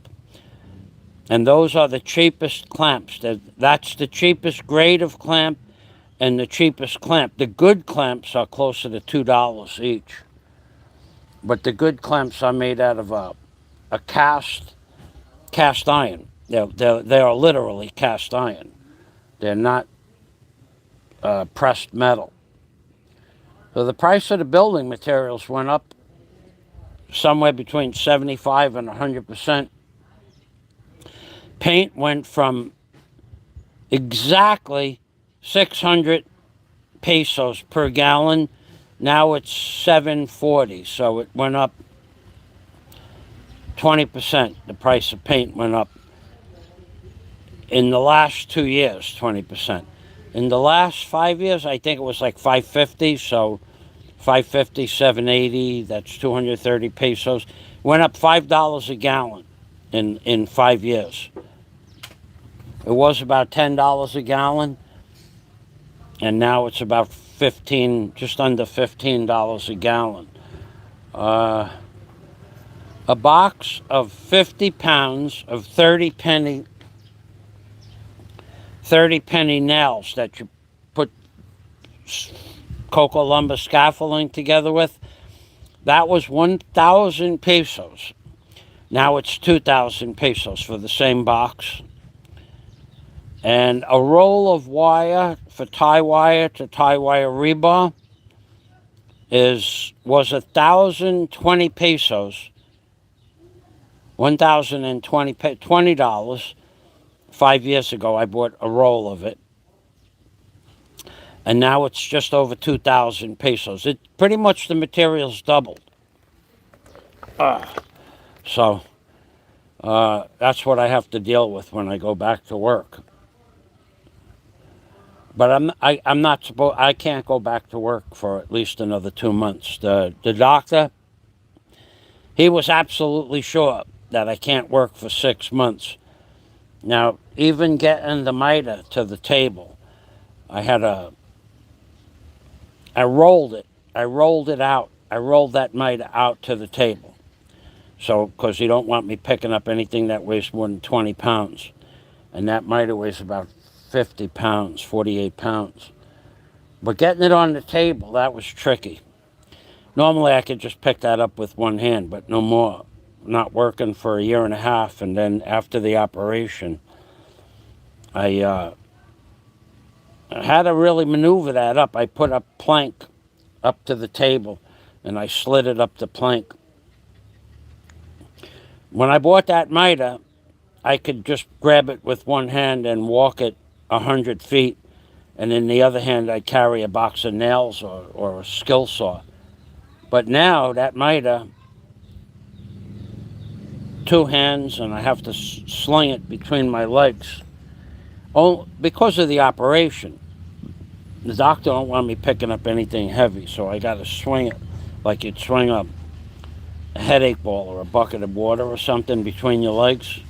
And those are the cheapest clamps. That's the cheapest grade of clamp and the cheapest clamp. The good clamps are closer to $2 each. But the good clamps are made out of a cast iron. They are literally cast iron. They're not pressed metal. So the price of the building materials went up somewhere between 75 and 100%. Paint went from exactly 600 pesos per gallon. Now it's 740, so it went up 20%. The price of paint went up in the last 2 years, 20%. In the last 5 years, I think it was like 550, so 550, 780, that's 230 pesos. Went up $5 a gallon in 5 years. It was about $10 a gallon, and now it's about just under $15 a gallon. A box of 50 pounds of 30 penny nails that you put cocoa lumber scaffolding together with, that was 1,000 pesos. Now it's 2,000 pesos for the same box. And a roll of wire for tie wire to tie wire rebar was 1,020 pesos. $20. 5 years ago, I bought a roll of it. And now it's just over 2,000 pesos. It pretty much, the material's doubled. So that's what I have to deal with when I go back to work. But I can't go back to work for at least another 2 months. The doctor, he was absolutely sure that I can't work for 6 months. Now, even getting the mitre to the table, I rolled it. I rolled it out. I rolled that mitre out to the table. So, because you don't want me picking up anything that weighs more than 20 pounds. And that mitre weighs about 50 pounds, 48 pounds. But getting it on the table, that was tricky. Normally I could just pick that up with one hand, but no more. Not working for a year and a half, and then after the operation, I had to really maneuver that up. I put a plank up to the table, and I slid it up the plank. When I bought that mitre, I could just grab it with one hand and walk it 100 feet, and in the other hand I'd carry a box of nails or a skill saw. But now that mitre, 2 hands, and I have to sling it between my legs. Oh, because of the operation. The doctor don't want me picking up anything heavy, so I got to swing it like you'd swing a headache ball or a bucket of water or something between your legs.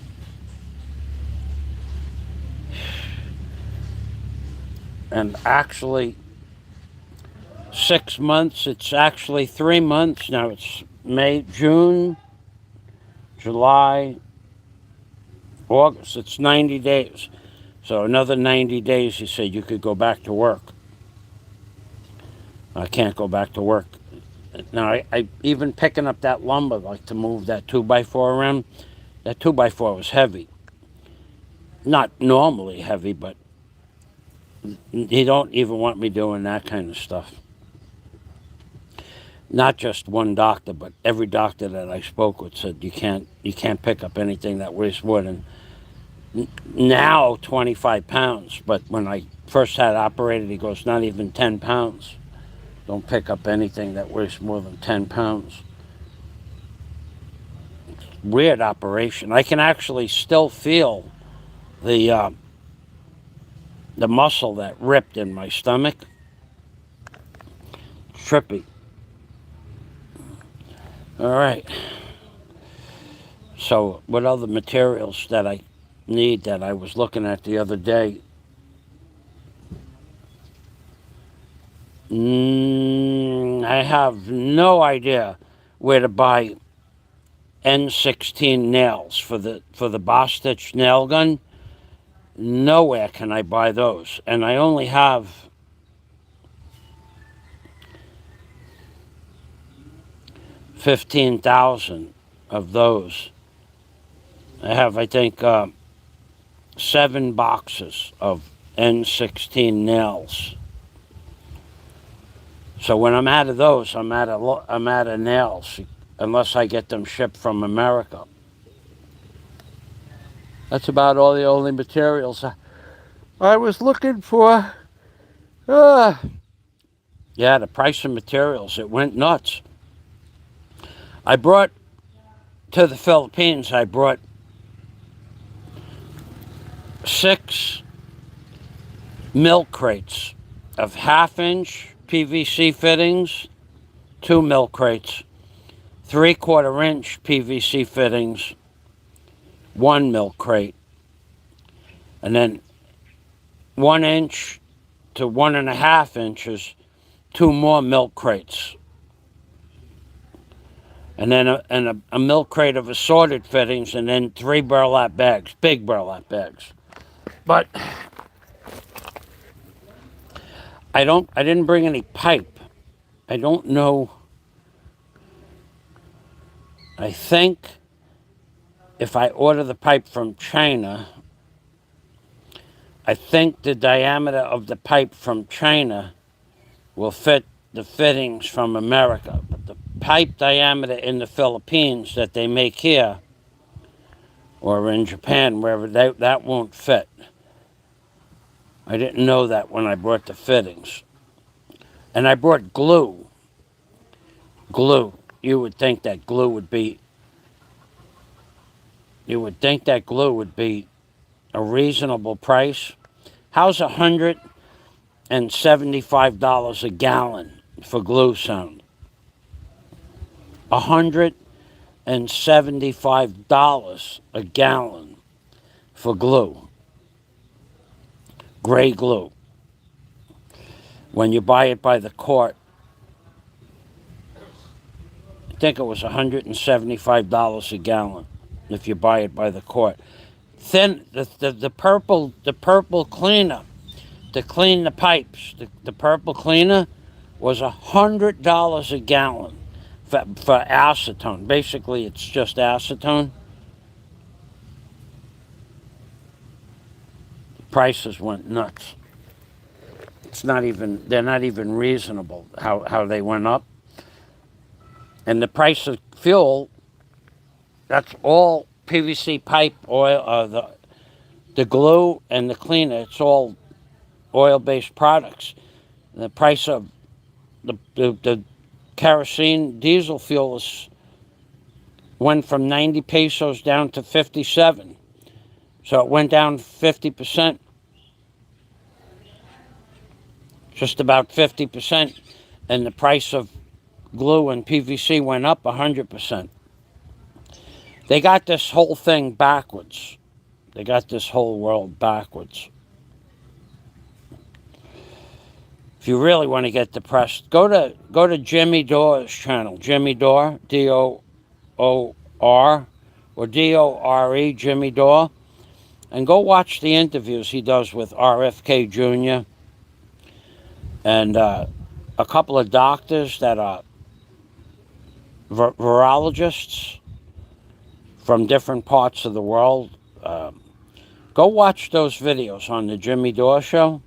And actually, 6 months, it's actually 3 months. Now it's May, June, July, August. It's 90 days. So another 90 days, he said, you could go back to work. I can't go back to work. Now, I even picking up that lumber, like to move that 2x4 around, that 2x4 was heavy. Not normally heavy, but he don't even want me doing that kind of stuff. Not just one doctor, but every doctor that I spoke with said you can't pick up anything that weighs more than now 25 pounds. But when I first had it operated, he goes, not even 10 pounds. Don't pick up anything that weighs more than 10 pounds. Weird operation. I can actually still feel the muscle that ripped in my stomach. Trippy. All right. So what other materials that I need that I was looking at the other day? I have no idea where to buy N16 nails for the Bostitch nail gun. Nowhere can I buy those, and I only have 15,000 of those. I have, I think, 7 boxes of N16 nails. So when I'm out of those, I'm out of nails, unless I get them shipped from America. That's about all the only materials I was looking for. Yeah, the price of materials, it went nuts. I brought to the Philippines, I brought 6 milk crates of 1/2-inch PVC fittings, 2 milk crates, 3/4 inch PVC fittings, 1 milk crate, and then 1 inch to 1.5 inches, 2 more milk crates, and then a milk crate of assorted fittings, and then 3 burlap bags, big burlap bags. But I didn't bring any pipe. I don't know. I think if I order the pipe from China, I think the diameter of the pipe from China will fit the fittings from America. But the pipe diameter in the Philippines that they make here, or in Japan, wherever, that won't fit. I didn't know that when I brought the fittings. And I brought glue. Glue. You would think that glue would be a reasonable price. How's $175 a gallon for glue sound? $175 a gallon for glue. Gray glue. When you buy it by the quart, I think it was $175 a gallon if you buy it by the quart. Thin, the purple cleaner to clean the pipes, the purple cleaner was $100 a gallon for acetone. Basically, it's just acetone. The prices went nuts. They're not even reasonable how they went up. And the price of fuel, that's all PVC pipe, oil, the glue and the cleaner, it's all oil-based products. And the price of the kerosene diesel fuel went from 90 pesos down to 57. So it went down 50%. Just about 50%. And the price of glue and PVC went up 100%. They got this whole thing backwards. They got this whole world backwards. If you really want to get depressed, go to Jimmy Dore's channel. Jimmy Dore, Dor, or Dore, Jimmy Dore, and go watch the interviews he does with RFK Jr. and a couple of doctors that are virologists from different parts of the world. Go watch those videos on the Jimmy Dore Show.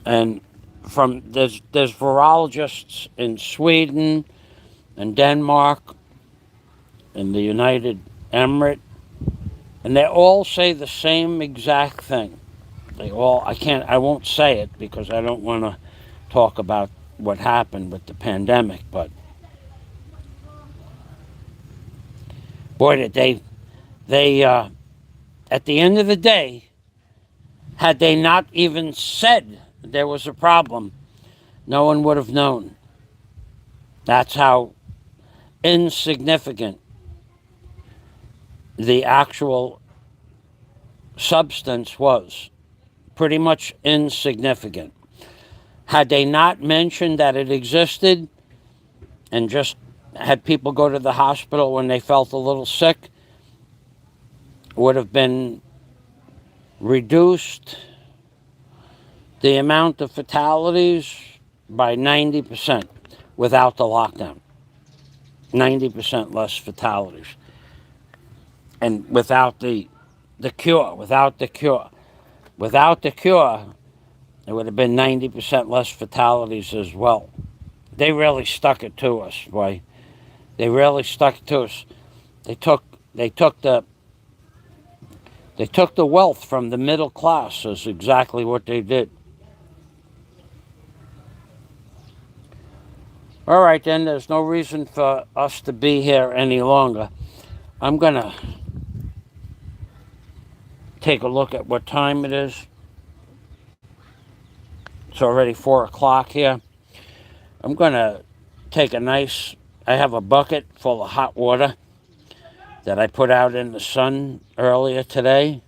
And there's virologists in Sweden and Denmark and the United Emirates, and they all say the same exact thing. I won't say it because I don't want to talk about what happened with the pandemic, but boy, did they at the end of the day, had they not even said there was a problem, no one would have known. That's how insignificant the actual substance was. Pretty much insignificant. Had they not mentioned that it existed and just had people go to the hospital when they felt a little sick, would have been reduced the amount of fatalities by 90% without the lockdown. 90% less fatalities. And without the cure, it would have been 90% less fatalities as well. They really stuck it to us, boy. They really stuck it to us. They took the wealth from the middle class, is exactly what they did. All right, then, there's no reason for us to be here any longer. I'm going to take a look at what time it is. It's already 4 o'clock here. I'm going to take a nice I have a bucket full of hot water that I put out in the sun earlier today.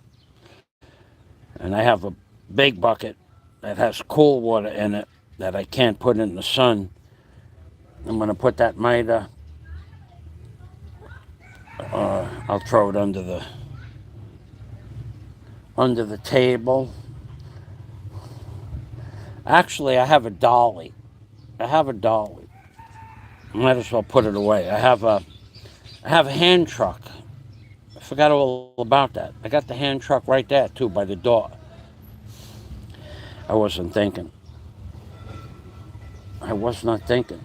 And I have a big bucket that has cool water in it that I can't put in the sun. I'm going to put that mitre, I'll throw it under the table. Actually, I have a dolly. Might as well put it away. I have a hand truck. I forgot all about that. I got the hand truck right there, too, by the door. I wasn't thinking. I was not thinking.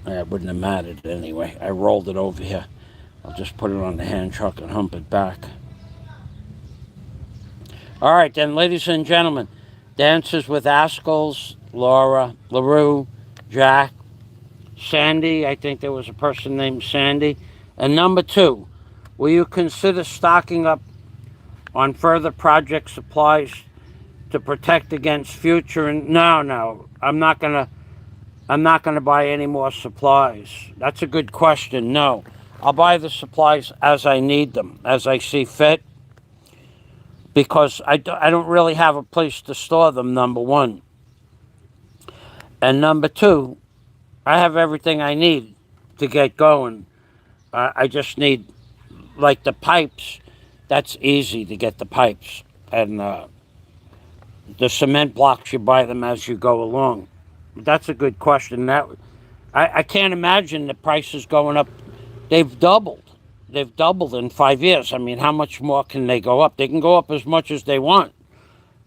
It wouldn't have mattered anyway. I rolled it over here. I'll just put it on the hand truck and hump it back. All right, then, ladies and gentlemen, Dances with Askells, Laura, LaRue, Jack, Sandy. I think there was a person named Sandy. And number 2, will you consider stocking up on further project supplies to protect against future? No, I'm not gonna buy any more supplies. That's a good question. No, I'll buy the supplies as I need them, as I see fit, because I don't really have a place to store them, number 1. And number 2, I have everything I need to get going. I just need, like the pipes, that's easy to get the pipes. And the cement blocks, you buy them as you go along. That's a good question. I can't imagine the prices going up. They've doubled. They've doubled in 5 years. I mean, how much more can they go up? They can go up as much as they want.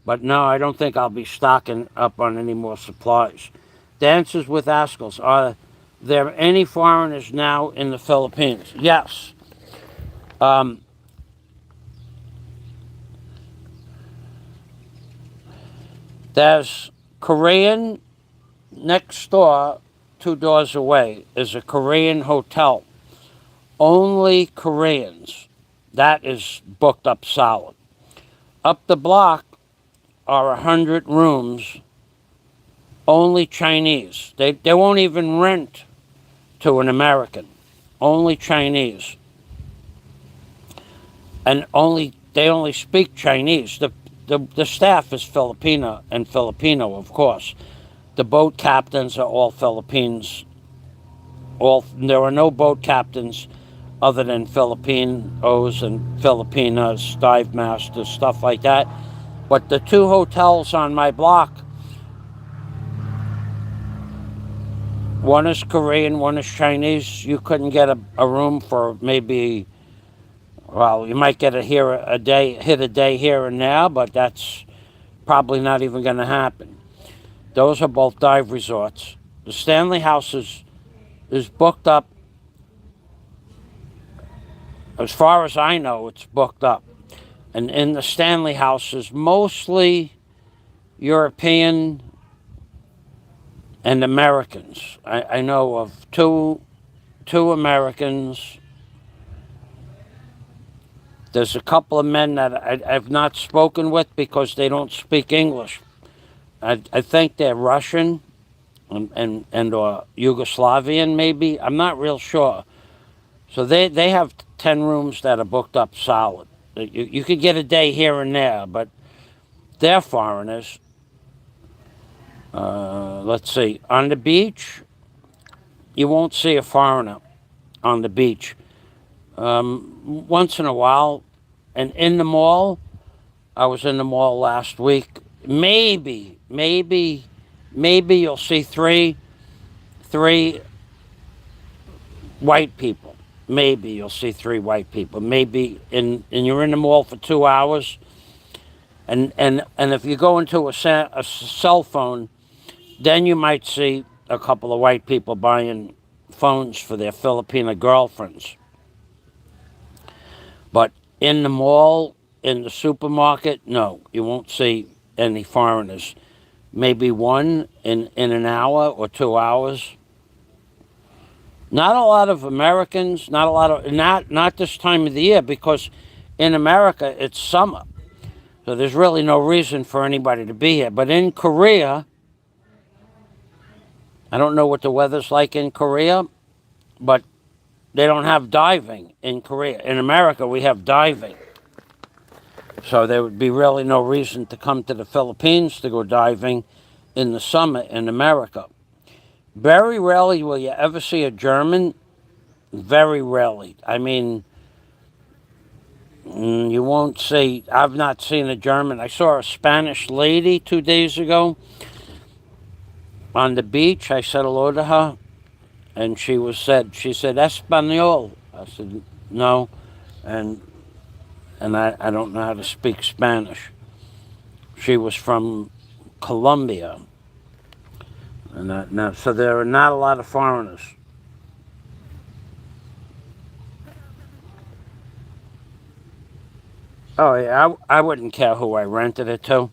But no, I don't think I'll be stocking up on any more supplies. Dances with Askells. Are there any foreigners now in the Philippines? Yes. There's Korean next door, 2 doors away, is a Korean hotel. Only Koreans. That is booked up solid. Up the block are 100 rooms, only Chinese. They won't even rent to an American. Only Chinese. And they only speak Chinese. The staff is Filipino, of course. The boat captains are all Philippines. There are no boat captains other than Filipinos and Filipinas, dive masters, stuff like that. But the 2 hotels on my block, one is Korean, one is Chinese. You couldn't get a room for maybe, well, you might get hit a day here and there, but that's probably not even going to happen. Those are both dive resorts. The Stanley House is booked up. As far as I know, it's booked up. And in the Stanley House is mostly European and Americans. I know of two Americans. There's a couple of men that I've not spoken with because they don't speak English. I think they're Russian and or Yugoslavian maybe. I'm not real sure. So they have 10 rooms that are booked up solid. You could get a day here and there, but they're foreigners. Let's see. On the beach, you won't see a foreigner on the beach. Once in a while. And in the mall, I was in the mall last week. Maybe you'll see three white people. Maybe you'll see 3 white people. Maybe and you're in the mall for 2 hours. And if you go into a cell phone, then you might see a couple of white people buying phones for their Filipino girlfriends. But in the mall, in the supermarket, no, you won't see any foreigners. Maybe one in an hour or 2 hours. Not a lot of Americans, not this time of the year, because in America it's summer. So there's really no reason for anybody to be here. But in Korea, I don't know what the weather's like in Korea, but they don't have diving in Korea. In America, we have diving. So there would be really no reason to come to the Philippines to go diving in the summer in America. Very rarely will you ever see a German. Very rarely. I mean, you won't see, I've not seen a German. I saw a Spanish lady 2 days ago on the beach. I said hello to her, and she said, Espanol. I said, no, and I don't know how to speak Spanish. She was from Colombia, and so there are not a lot of foreigners. Oh yeah, I wouldn't care who I rented it to.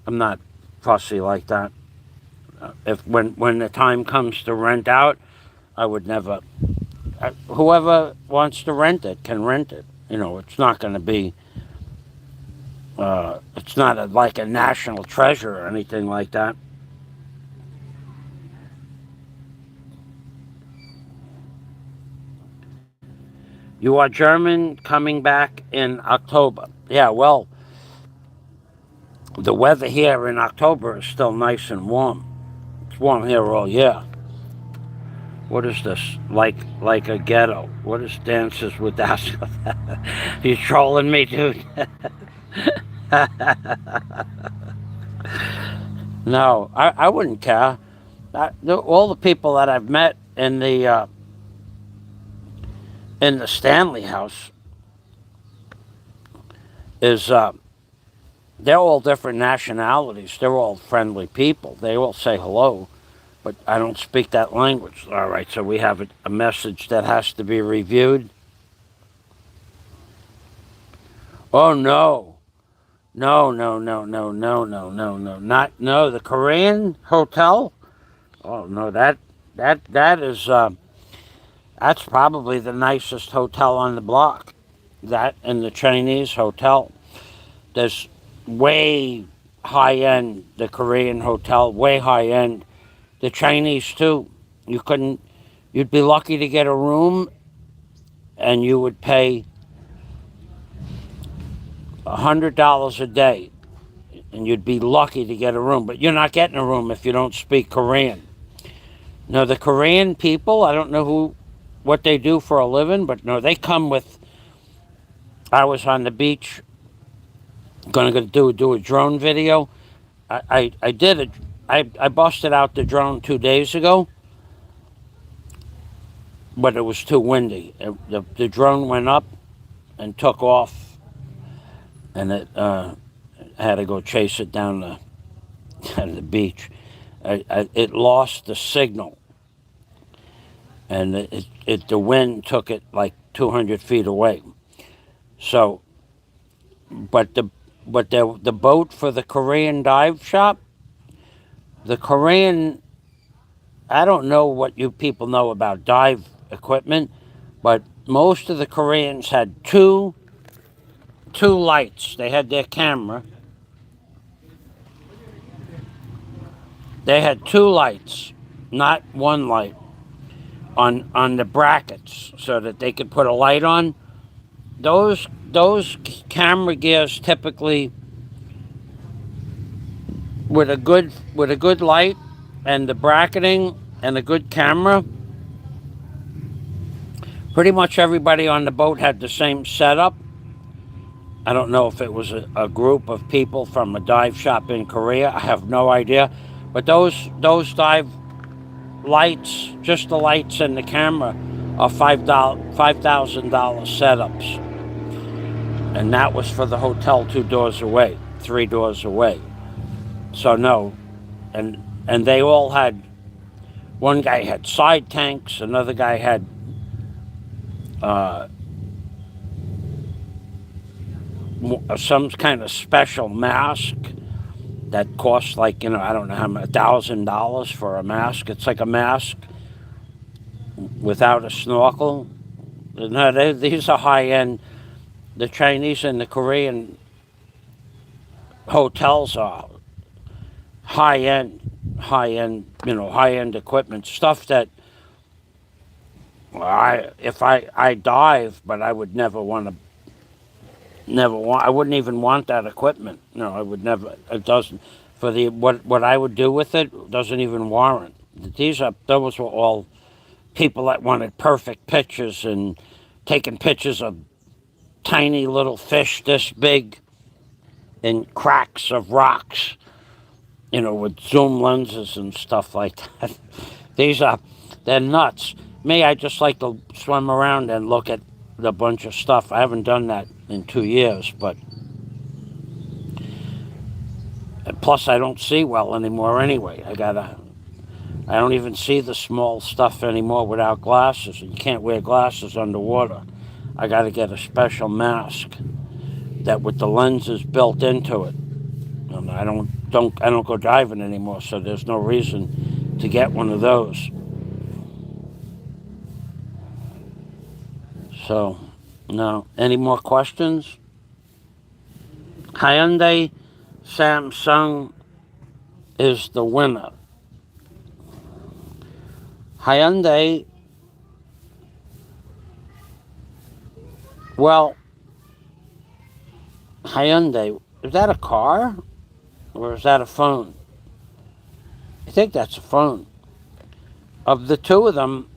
I'm not fussy like that. If when the time comes to rent out, I would never. Whoever wants to rent it can rent it. You know, it's not going to be. It's not like a national treasure or anything like that. You are German coming back in October. Yeah, well, the weather here in October is still nice and warm. It's warm here all year. What is this? Like a ghetto. What is Dances with Oscar? You trolling me, dude? No, I wouldn't care. All the people that I've met in the Stanley House is they're all different nationalities. They're all friendly people. They all say hello, but I don't speak that language. All right, so we have a message that has to be reviewed. Oh no. No, no, no, no, no, no, no, no. Not no, the Korean hotel? Oh no, that is that's probably the nicest hotel on the block. That and the Chinese hotel. There's way high end, the Korean hotel, way high end. The Chinese too. You'd be lucky to get a room, and you would pay $100 a day, and you'd be lucky to get a room. But you're not getting a room if you don't speak Korean. Now the Korean people, I don't know what they do for a living, but no, they come with. I was on the beach, going to do a drone video. I did it. I busted out the drone 2 days ago, but it was too windy. The drone went up and took off, and it had to go chase it down the beach. It lost the signal, and the wind took it like 200 feet away. So, but the boat for the Korean dive shop, the Korean, I don't know what you people know about dive equipment, but most of the Koreans had two lights. They had their camera. They had two lights, not one light, on the brackets so that they could put a light on. Those camera gears typically with a good light and the bracketing and a good camera. Pretty much everybody on the boat had the same setup. I don't know if it was a group of people from a dive shop in Korea. I have no idea. But those dive lights, just the lights and the camera, are $5,000 setups. And that was for the hotel 2 doors away, 3 doors away. So no, and they all had. One guy had side tanks. Another guy had some kind of special mask that costs like I don't know how much, $1,000 for a mask. It's like a mask without a snorkel. No, these are high end. The Chinese and the Korean hotels are high end high-end, high-end equipment, stuff that if I dive, but I would never want to. I wouldn't even want that equipment. No, I would never. It doesn't. For the what I would do with it doesn't even warrant. Those were all people that wanted perfect pictures and taking pictures of tiny little fish this big in cracks of rocks, with zoom lenses and stuff like that. They're nuts. Me, I just like to swim around and look at a bunch of stuff. I haven't done that in 2 years, but plus I don't see well anymore anyway. I don't even see the small stuff anymore without glasses. You can't wear glasses underwater. I got to get a special mask that with the lenses built into it. And I don't go diving anymore, so there's no reason to get one of those. So, no. Any more questions? Hyundai Samsung is the winner. Hyundai, is that a car or is that a phone? I think that's a phone. Of the two of them,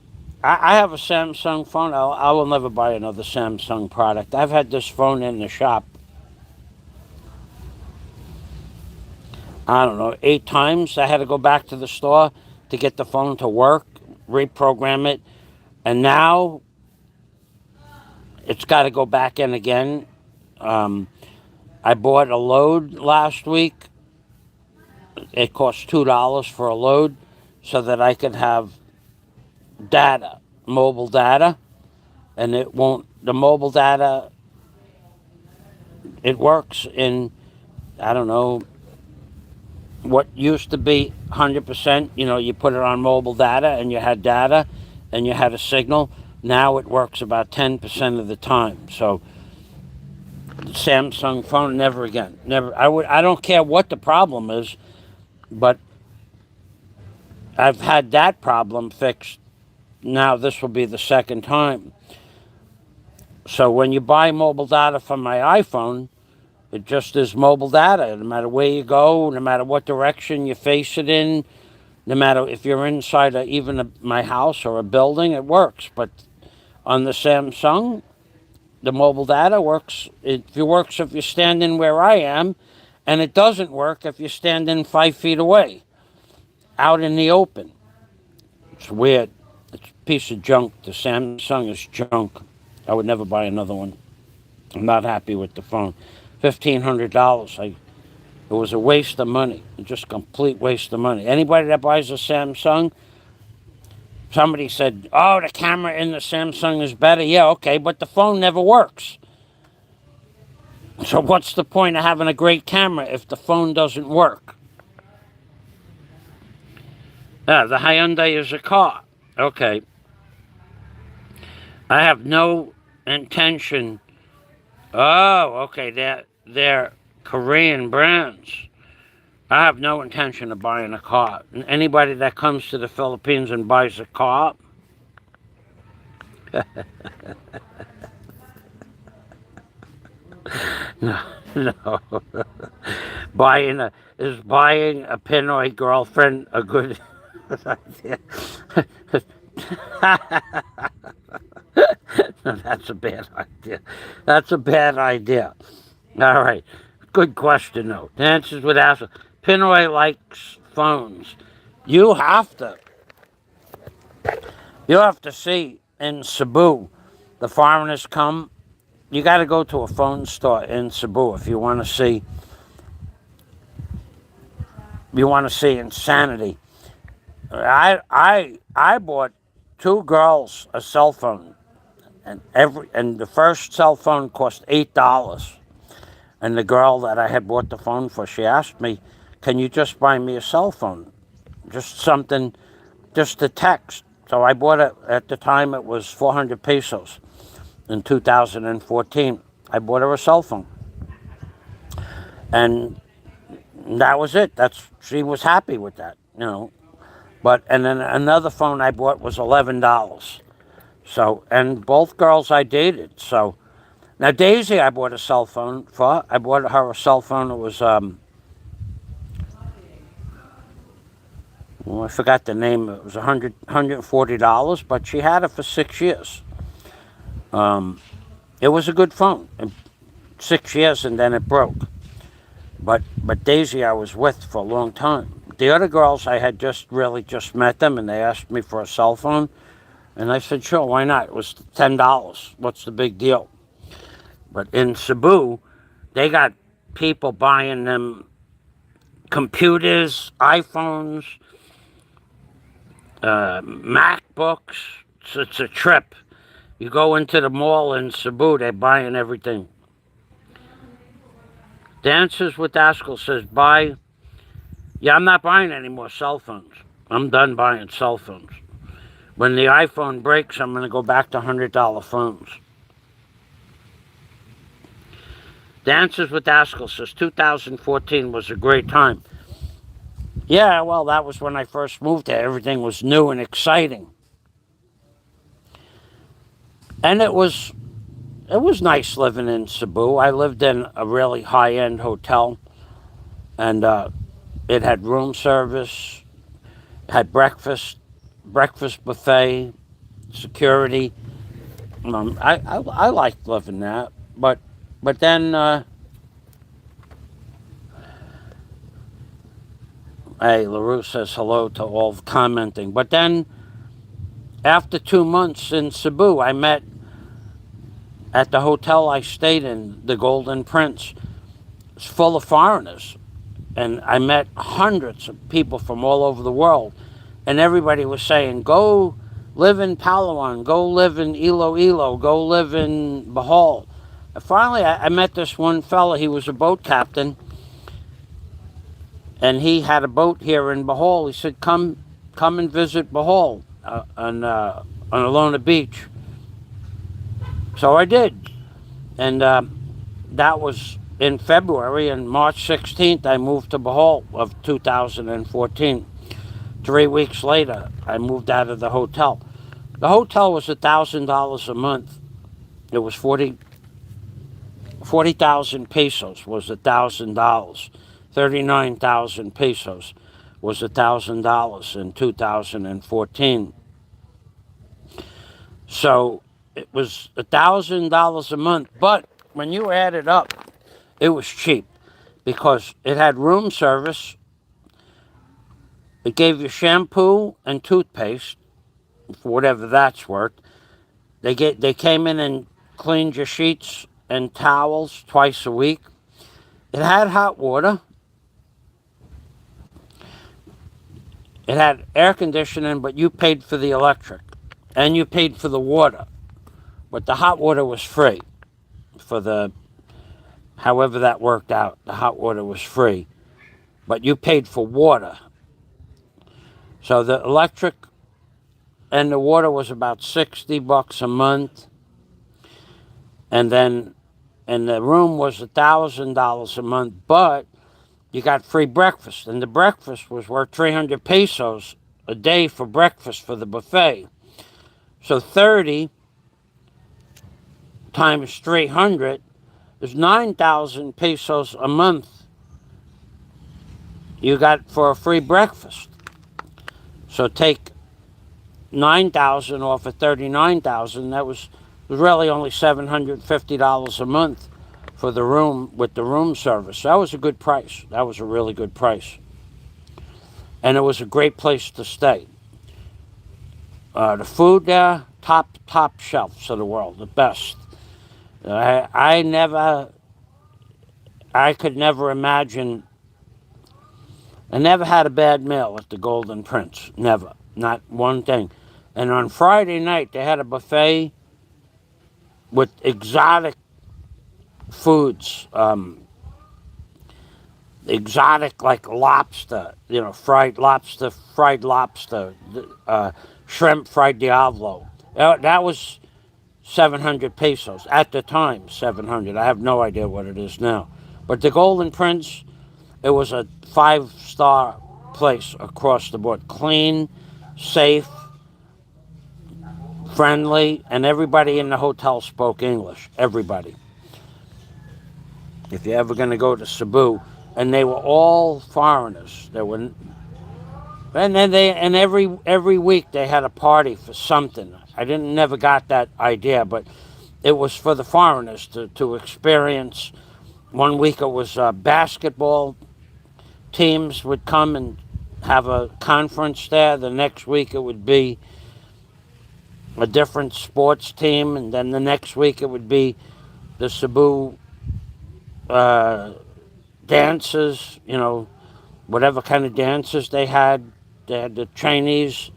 I have a Samsung phone. I will never buy another Samsung product. I've had this phone in the shop, I don't know, 8 times. I had to go back to the store to get the phone to work, reprogram it, and now it's got to go back in again. I bought a load last week. It cost $2 for a load so that I could have data, mobile data, and the mobile data, it works in, I don't know, what used to be 100%, you put it on mobile data and you had data and you had a signal. Now it works about 10% of the time. So Samsung phone, never again. Never. I don't care what the problem is, but I've had that problem fixed. Now this will be the second time. So when you buy mobile data from my iPhone, it just is mobile data. No matter where you go, no matter what direction you face it in, no matter if you're inside my house or a building, it works. But on the Samsung, the mobile data works. It works if you're standing where I am, and it doesn't work if you're standing 5 feet away, out in the open. It's weird. It's a piece of junk. The Samsung is junk. I would never buy another one. I'm not happy with the phone. $1,500. It was a waste of money. Just a complete waste of money. Anybody that buys a Samsung, somebody said, oh, the camera in the Samsung is better. Yeah, okay, but the phone never works. So what's the point of having a great camera if the phone doesn't work? The Hyundai is a car. Okay. I have no intention. Oh, okay, they're Korean brands. I have no intention of buying a car. Anybody that comes to the Philippines and buys a car, no. buying a Pinoy girlfriend a good idea? No, that's a bad idea. That's a bad idea. All right. Good question, though. The answers would ask. Pinoy likes phones. You have to see in Cebu, the foreigners come. You got to go to a phone store in Cebu if you want to see. You want to see insanity. I bought 2 girls a cell phone, and the first cell phone cost $8. And the girl that I had bought the phone for, she asked me, can you just buy me a cell phone? Just something, just to text. So I bought it, at the time it was 400 pesos in 2014. I bought her a cell phone. And that was it. She was happy with that. you know. But and then another phone I bought was $11. So, and both girls I dated. So now Daisy, I bought a cell phone for. I bought her a cell phone. It was well, I forgot the name. It was $140, but she had it for 6 years. It was a good phone. 6 years, and then it broke. But Daisy I was with for a long time. The other girls I had just met them, and they asked me for a cell phone, and I said sure, why not? It was $10. What's the big deal? But in Cebu, they got people buying them computers, iPhones, MacBooks. It's a trip. You go into the mall in Cebu, they're buying everything. Dances with Haskell says, buy. Yeah, I'm not buying any more cell phones. I'm done buying cell phones. When the iPhone breaks, I'm going to go back to $100 phones. Dances with Haskell says, 2014 was a great time. Yeah, well, that was when I first moved there. Everything was new and exciting. And it was nice living in Cebu. I lived in a really high-end hotel, and it had room service, had breakfast buffet, security. I liked living there, but then hey, LaRue says hello to all commenting. But then after 2 months in Cebu, I met at the hotel I stayed in, the Golden Prince. It's full of foreigners. And I met hundreds of people from all over the world. And everybody was saying, go live in Palawan, go live in Iloilo, go live in Bohol. And finally, I met this one fella. He was a boat captain. And he had a boat here in Bohol. He said, come and visit Bohol on Alona Beach. So I did. And that was in February, and March 16th, I moved to Bohol of 2014. 3 weeks later, I moved out of the hotel. The hotel was $1,000 a month. It was 40,000 pesos was $1,000. 39,000 pesos was $1,000 in 2014. So it was $1,000 a month, but when you add it up, it was cheap because it had room service. It gave you shampoo and toothpaste, for whatever that's worth. They came in and cleaned your sheets and towels twice a week. It had hot water. It had air conditioning, but you paid for the electric, and you paid for the water. But the hot water was free. However that worked out, the hot water was free. But you paid for water. So the electric and the water was about $60 a month. And then, and the room was $1,000 a month, but you got free breakfast. And the breakfast was worth 300 pesos a day for breakfast for the buffet. So 30 times 300 is 9,000 pesos a month you got for a free breakfast. So take 9,000 off of 39,000. That was really only $750 a month for the room with the room service. That was a good price. That was a really good price. And it was a great place to stay. The food there, top shelves of the world, the best. I could never imagine. I never had a bad meal at the Golden Prince. Never. Not one thing. And on Friday night, they had a buffet with exotic foods. Exotic like lobster, fried lobster, shrimp fried diablo. That was 700 pesos. At the time, 700. I have no idea what it is now. But the Golden Prince, it was a 5-star place across the board. Clean, safe, friendly, and everybody in the hotel spoke English. Everybody. If you're ever going to go to Cebu, and they were all foreigners. There were, and then every week they had a party for something. I never got that idea, but it was for the foreigners to experience. One week it was basketball teams would come and have a conference there. The next week it would be a different sports team, and then the next week it would be the Cebu dances, whatever kind of dances they had. They had the Chinese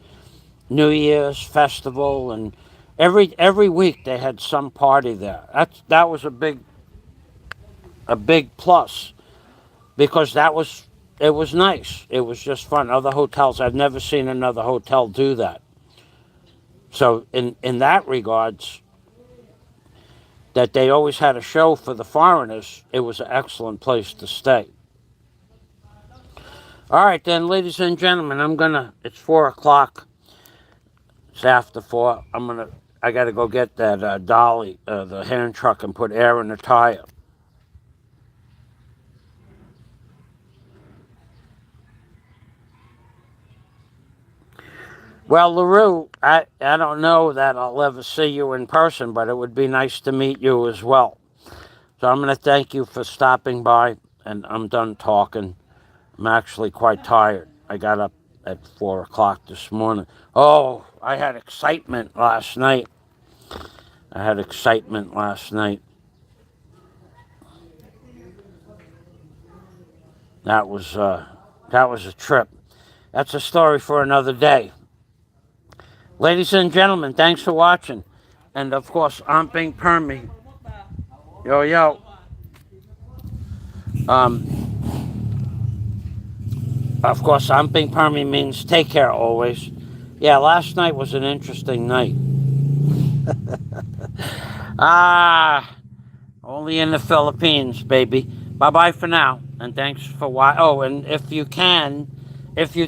New Year's festival, and every week they had some party there. That was a big plus, because it was nice. It was just fun. Other hotels, I've never seen another hotel do that. So in that regards, that they always had a show for the foreigners, it was an excellent place to stay. All right then, ladies and gentlemen, it's 4 o'clock. It's after 4. I gotta go get that dolly, the hand truck, and put air in the tire. Well, LaRue, I don't know that I'll ever see you in person, but it would be nice to meet you as well. So I'm going to thank you for stopping by, and I'm done talking. I'm actually quite tired. I got up at 4 o'clock this morning. Oh, I had excitement last night. That was a trip. That's a story for another day. Ladies and gentlemen, thanks for watching. And of course, Amping Permi. Yo, yo. Of course, Amping Permi means take care always. Yeah, last night was an interesting night. Only in the Philippines, baby. Bye-bye for now. And thanks for watching. Oh, and if you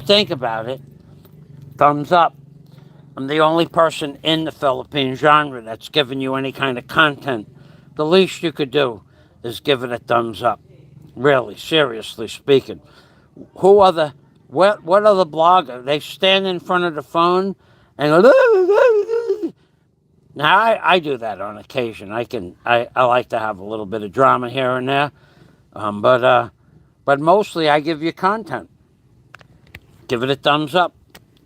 think about it, thumbs up. I'm the only person in the Philippine genre that's given you any kind of content. The least you could do is give it a thumbs up. Really, seriously speaking. What other blogger? They stand in front of the phone and go, now I do that on occasion. I like to have a little bit of drama here and there. But mostly I give you content. Give it a thumbs up.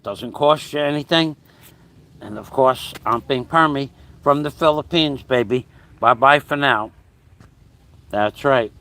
Doesn't cost you anything. And of course, Amping Permi from the Philippines, baby. Bye-bye for now. That's right.